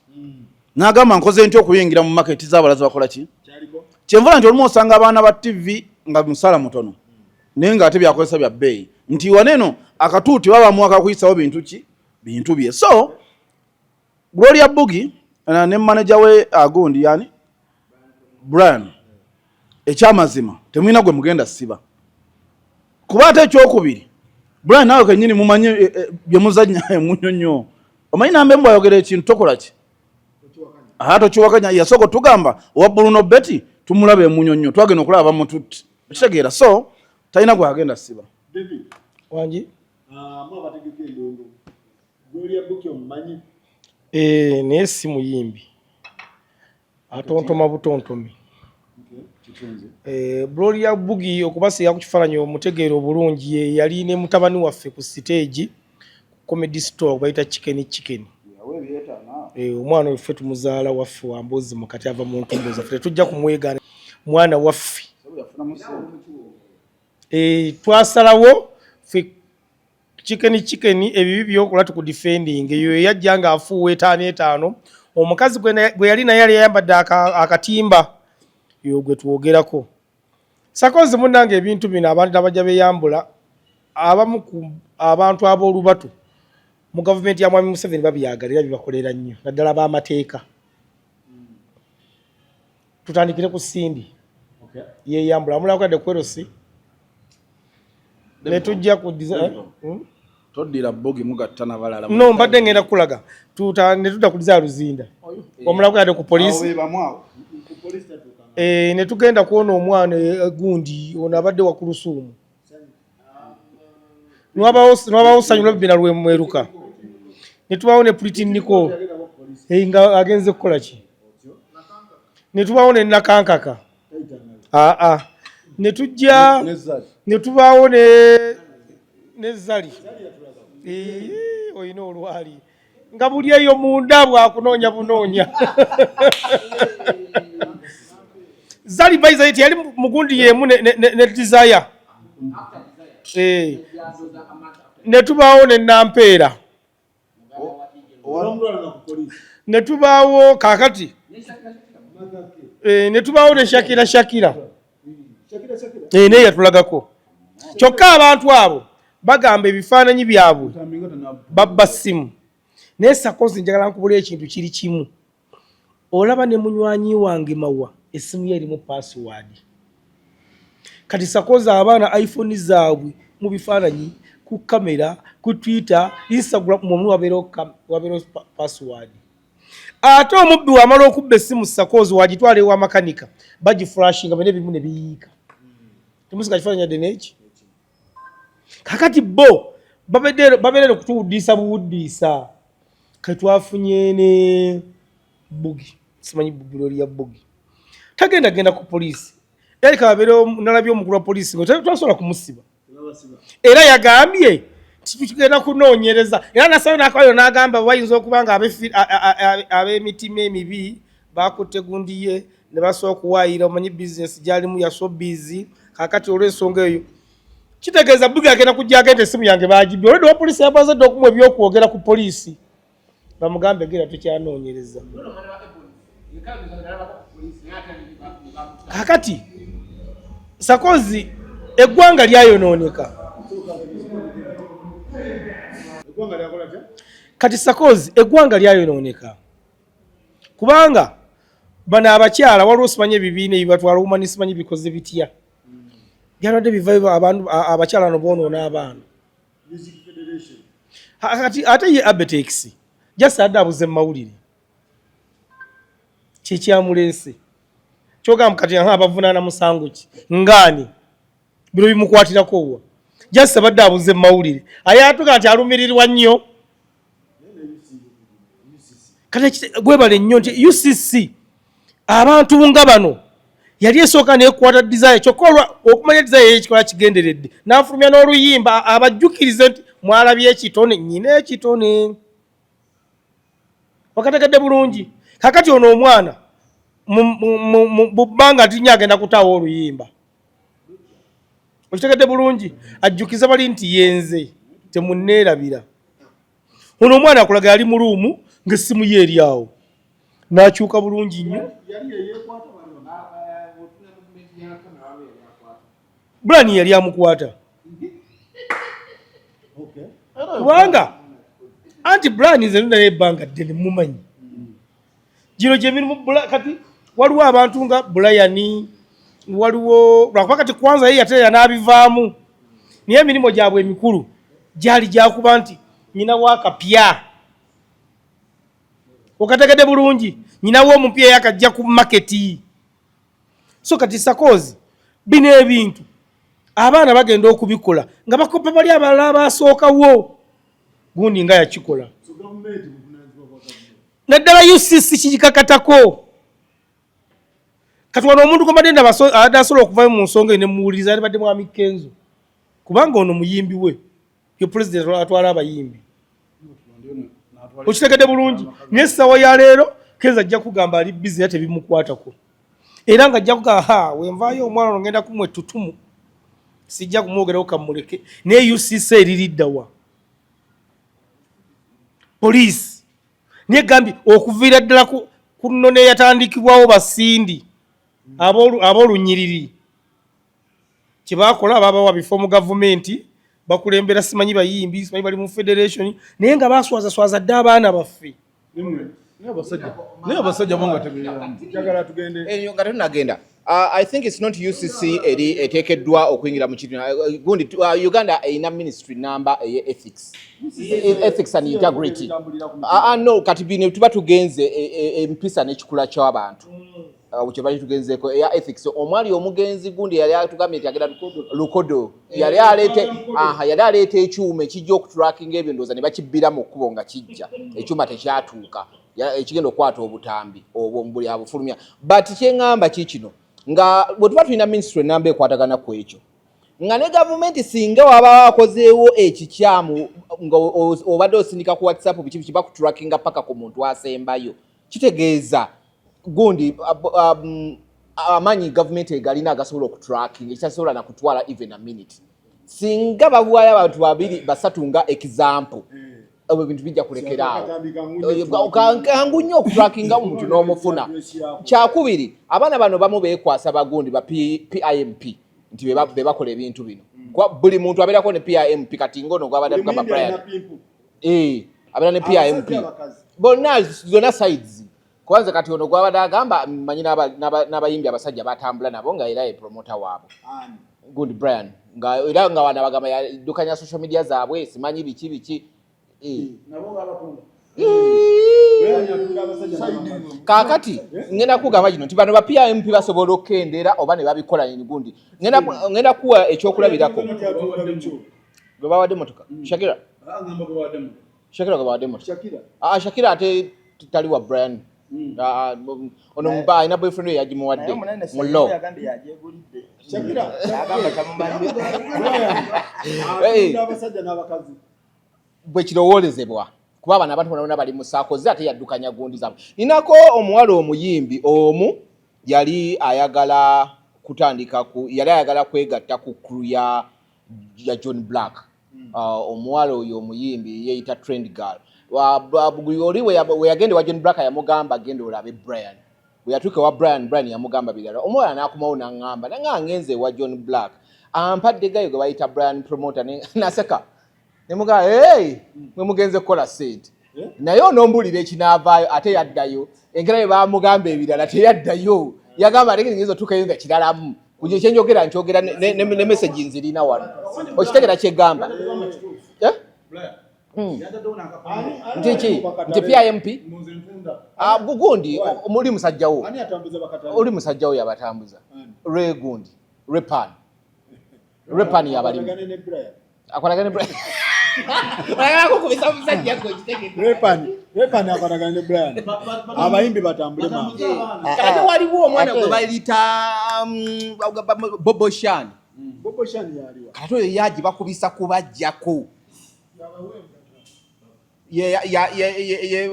D: n'agamba nkoze nti okuyingira mu maketi z'abalazi bakola ki kyenvula nti olumu osanga abaana ba TV nga musala mutono naye ng'ate byakozesa bya bbeeyi nti waneeno akatuuti baba bamuwaka kuyisawo bintu bye so Gloria Bogi ne manager we agundi yani Brian ekyamazima temwina gwe mugenda siba kuba ate ekyokubiri Brian nawe kenyini mumanye bye muzanya munyonyo omanyi nambe mbwa yogera ekintu tokola ki tokiwakanya yasoko tugamba owa Bruno Betty tumulabe munyonyo twagenda okulaba bamututti ekitegeera so talina gwe agenda siba
G: wangi
B: abategeke endongo Gloria Bogi omumanyi
G: naye si muyimbi atontoma butontomi Gloria Bogi okubasiga ku kifaananyi omutegeero obulungi ye yali ne mutabani waffe ku stage ku comedy store bayita chicken omwana waffe tumuzaala waffe wambuzi mukati ava mu ntumbo zaffe tujja kumwegaana mwana waffe twasalawo ffe chicken ebibi byokola tukudefending eyo yajja nga afuuwa 5 omukazi gwe yali naye yali yayambadde akatimba yo gwe twogerako sakozi munnange ebintu bino abantu abajja beyambula abamu ku abantu ab'olubatu mu gavumenti ya Mwami Museveni babyagalira bibakolera nnyo naddala b'amateeka tutandikire ku Sindi yeyambula amulakadde kwerosi ne tujja ku
D: toddira Bogi mugatta n'abalala
G: no mbadde ngenda kulaga ne tudda ku Luzinda omulakadde ku poliisi ne tugenda kuona omwana gundi ono abadde wa Kulusuumu nwabawo sanyula bibina lwemweruka ne tubawo ne Pretty Nicole nga agenze kukola ki ne tubawo ne Nakankaka ne tujja ne tubawo ne Zali oyina olwali nga buli eyo munda bwakunoonya bunoonya Zali baiza eti yali mugundi yemu ne Desire ne tubaawo ne Nampeera ne tubaawo kakati ne tubaawo ne Shakira naye yatulagako kyokka abantu abo bagamba ebifaananyi byabwe babba ssimu naye Sakozi njagala nkubula ekintu kiri kimu olaba ne munywanyi wange Mawa essimu ye erimu password kati Sakozi abaana iPhone zaabwe mu bifaananyi ku kamera ku Twitter Instagram mu wabeero password ate omubbi wamala okubba essimu Sakozi wagitwala ewa makanika bagiflashinga bene bimu ne biyiika temusika kifaananyi deneki kakati bo babeera okutuwuddisa buwuddisa ketwafunye ne Bogi simanyi Gloria Bogi tagenda ku poliisi yali kabeera nalabye omukulu wa poliisi twasobola kumusiba era yagambye tugenda kunoonyereza era nasayo nakayo n'agamba bayinza okuba nga ab'emitima emibi bakutte gundi ye ne basobola okuwaayira omanyi bizinesi gyalimu yaso busy kakati olw'ensonga eyo kitegeeza buga agenda kujja agenda essimu yange baagibye olwedde wa poliisi yamaze dde okumuwa ebyokwogera ku poliisi bamugambe gera tukyanoonyereza kakati sakozi eggwanga lyayonooneka kati sakozi eggwanga lyayonooneka kubanga bano abakyala waliwo simanyi ebibiina ebibatwala umani simanyi bikoze bitya byalwadde bivayo abantu abakyala no boonoona abaana kati ate ye abetex jasi adde abuze mawulire kyekyamuleese kyogamba kati abavunaana musango ki ngaani bino bimukwatirako wa jasi abadde abuze mawulire ayatuga nti alumirirwa nnyo kati gwebale nnyo nti UCC abantu nga bano yali esooka neekwata desire kyokka okumanya desire yekikola kigenderedde n'afulumya n'oluyimba abajjukirize nti mwalabye ekitone nnyina ekitone wakategedde bulungi kakati ono omwana mu bbanga nti nnyo agenda kutaawa oluyimba okitegedde bulungi ajjukiza bali nti yenze temunneerabira ono omwana akulaga yali mu luumu ng'essimu ye eri awo n'akyuka bulungi nnyo Brani yali amukwata kubanga anti Brani nze naye ebbanga ddene mumanyi gino gye mirimu kati waliwo abantu nga Brian waliwo lwakuba kati kwanza ye yateera n'abivaamu naye emirimu gyabwe emikulu gyali gyakuba nti nyina waakapya okategedde bulungi nyina w'omupya yakajja ku maketi so kati sakozi bino ebintu abaana bagenda okubikola nga bakopa bali abalala abasookawo gundi nga yakikola naddala UCC kikikakatako kati wano omuntu gomadenda adasobola okuvayo mu nsonga ne muwuliriza ali badde mwami Kenzo kubanga ono muyimbi we ye president atwala abayimbi okitegedde bulungi n'essawa ya leero Kenzo ajja kugamba ali busy ate bimukwatako era nga ajja kugamba wenvaayo omwana ono ngenda kumwe tutumu sijja kumwogeraho kamuleke naye UCC eririddawa poliisi naye gambi okuviira ddala ku nno neyatandikibwawo basindi ab'olunyiriri kyebakola babawa bifo mu gavumenti bakulembera simanyi bayimbi simanyi bali mu federation naye nga baswazaswaza dde abaana baffe
D: naye abasajja bonga tegeera
C: eyo nga tunagenda I think it's not UCC eteekeddwa okuyingira mu kibiina gundi Uganda erina ministry number ethics and integrity no kati bino tuba tugenze empisa n'ekikula ky'abantu kye bali tugenzeeko eya ethics omwali omugenzi gundi yali atugambye nti agenda lukodo yali aleeta ekyuma ekijja okutracking ebyo ndowooza ne bakibbira mu kkubo nga kijja ekyuma tekyatuuka ekigenda okukwata obutambi obwo buli abufulumya but kyeŋŋamba kikino nga bwe tuba tulina ministry enamba ekwatagana ku ekyo nga ne gavumenti singa waba wakozeewo ekikyamu nga obadde osindika ku WhatsApp biki bakutrackinga paka ku muntu asembayo kitegeeza gundi amanyi gavumenti egalina agasobola okutracking ekitasobola nakutwala even a minute singa babuwayo abantu babiri basatu nga example abo ebintu bijja kulekera awo kangu nnyo okutrackinga omuntu n'omufuna kyakubiri abaana bano bamu beekwasa bagundi ba PIMP nti be bakola ebintu bino buli muntu abeerako ne PIMP kati ngono gwabadde tugamba Brian abeera ne PIMP bonna zonna sides kwanza kati ono gwabadde agamba manyi n'abayimbi abasajja batambula nabo nga era ye promoter waabwe gundi Brian nga era nga wana bagamba yadukanya social media zaabwe simanyi biki kakati ngenda kugamba kino nti bano ba PIMP basobola okukendera oba ne babikola gundi ngenda kuwa ekyokulabirako gwe bawadde motoka Shakira gwe bawadde motoka Shakira ate tali wa Brian ono mba ina boyfriend we yagimuwadde mullo bwe kirowoolezebwa kuba bana abantu bonna bali musaakoze ate yaddukanya gundi zaabwe. Ninako omuwala omuyimbi omu yali ayagala kutandika yali ayagala kwegatta ku crew ya John Black. Omuwala oyo omuyimbi yeeyita Trend Girl. Oli we yagende wa John Black yamugamba agende olabe Brian. We yatuuka wa Brian yamugamba birala. Omuwala n'akomawo n'aŋŋamba nange ngenze wa John Black. Ampadde gayo gwe bayita Brian promoter n'aseka. Ne mugamba hey mwe mugenze kukola ssente. Naye onombulira ekinaavaayo ate yaddayo. Engera bwe baamugamba ebirala teyaddayo. Yagamba ate ngenze otuukayo nga kiralamu. Kujja kyenjogera nkyogera ne message nzirina wano. Okitegera kyegamba. Nti PIMP gundi oli musajjawo yabatambuza Gundi Repan yabalimu akolagane Brian
B: Repan akolagane ne Brian abayimbi batambule mama
C: kati waliwo omwana gwe bayita Bobo Shani
B: yaliwa
C: kati oyo yaji bakubisa kubajjako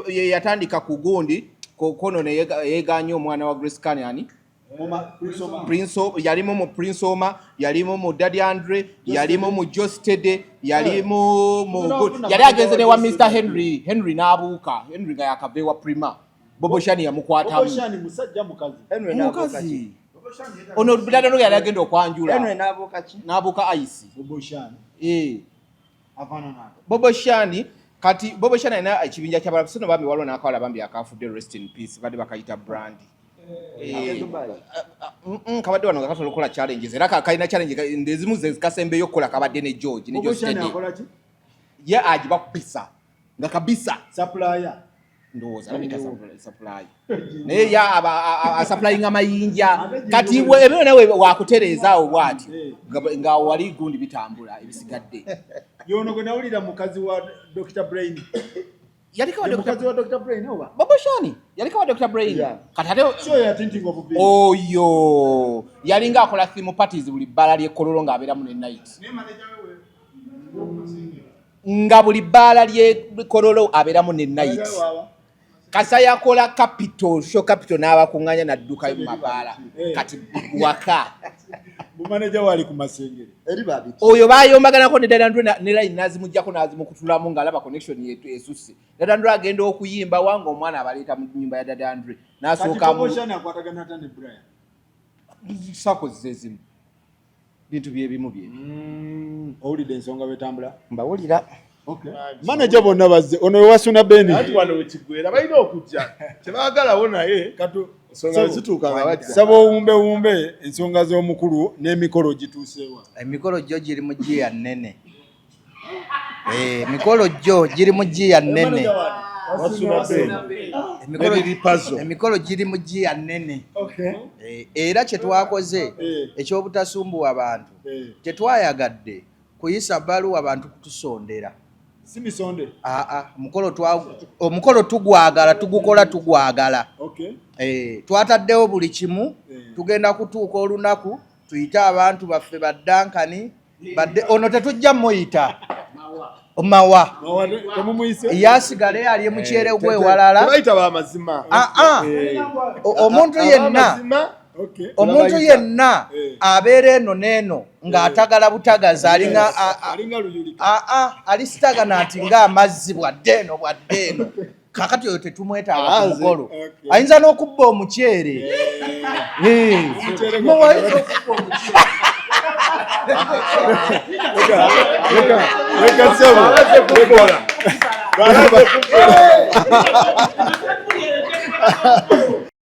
C: yatandika ku Gundi kono ne yeganya omwana wa Grace Kanyani Prince yalimu mu Prince Oma yalimu mu Daddy Andre yalimu mu Jostede yalimu yali agenze ne wa Mr Henry n'abuuka Henry nga yakavewa Prima Bobo Shani yamukwatamu
B: Bobo Shani musajja mukazi
A: Henry n'abuuka
C: ono bidada no yali agenda okwanjula
A: Henry
C: n'abuuka ice
B: Bobo Shani
C: avana na Bobo Shani kati Bobo Shani alina ekibinja ky'abalabisino bambi waliwo n'akawala bambi akafudde rest in peace badde bakayita Brandy kabadde wano nga katola okukola challenges era kalina challenge ndezimu zikasembeyo okukola kabadde ne George ye agiba kupisa nga kabisa
B: supplier
C: ndowooza nabita supply naye ya supplying amayinja kati ebyo nawe wakutereezaawo bwati nga wali Gundi bitambula ebisigadde
B: yono gwe nawulira mukazi wa Dr. Brain
C: yalikawa
B: Dr. Brain oba
C: Bobo Shani yalikawa Dr. Brain katate
B: sio ya tinting of brain
C: oyo yalinga akola theme parties buli bbala lye Kololo ng'abeera mu ne night nga buli bbala lye Kololo abeera mu ne night kasa yakola capital n'abakuŋŋanya n'addukayo mu mabaala kati waka
B: manager wali ku Masengere
A: eri babiti
C: oyo bayombaganako ne Daddy Andre ne line nazimujjako nazimukutulamu ng'alaba connection yetu esusse Daddy Andre agenda okuyimba wanga omwana abaleeta mu nnyumba ya Daddy Andre n'asooka mu
B: akwatagana ate ne Brian
C: sakoze ezimu bintu byebimu bye
B: owulidde ensonga betambula
A: mbawulira
B: manager bonna bazze ono wasuna Beni
E: ati wano wekigwera balina okujja tebaagalawo naye ensonga zituuka nga bajja
B: saba owumbe ensonga z'omukulu n'emikolo gituusewa
A: emikolo gyo giri mu giya nnene emikolo gyo giri mu giya nnene emikolo giri mu giya nnene era kye twakoze ekyobutasumbuwa abantu tetwayagadde kuyisa bbaluwa abantu kutusondera
B: simisonde
A: omukolo tugwagala tugukola tugwagala twataddewo buli kimu tugenda kutuuka olunaku tuyite abantu baffe baddankani badde ono tetujja muyita mawa yasigale ali mukyere gwewalala
E: bayita bamazima
A: omuntu yenna abeera eno n'eno ng'atagala butagazi alinga alisitagana ati ng'amazzi bwadde eno kakati oyo tetumwetaaga ku mukolo ayinza n'okubba omukyere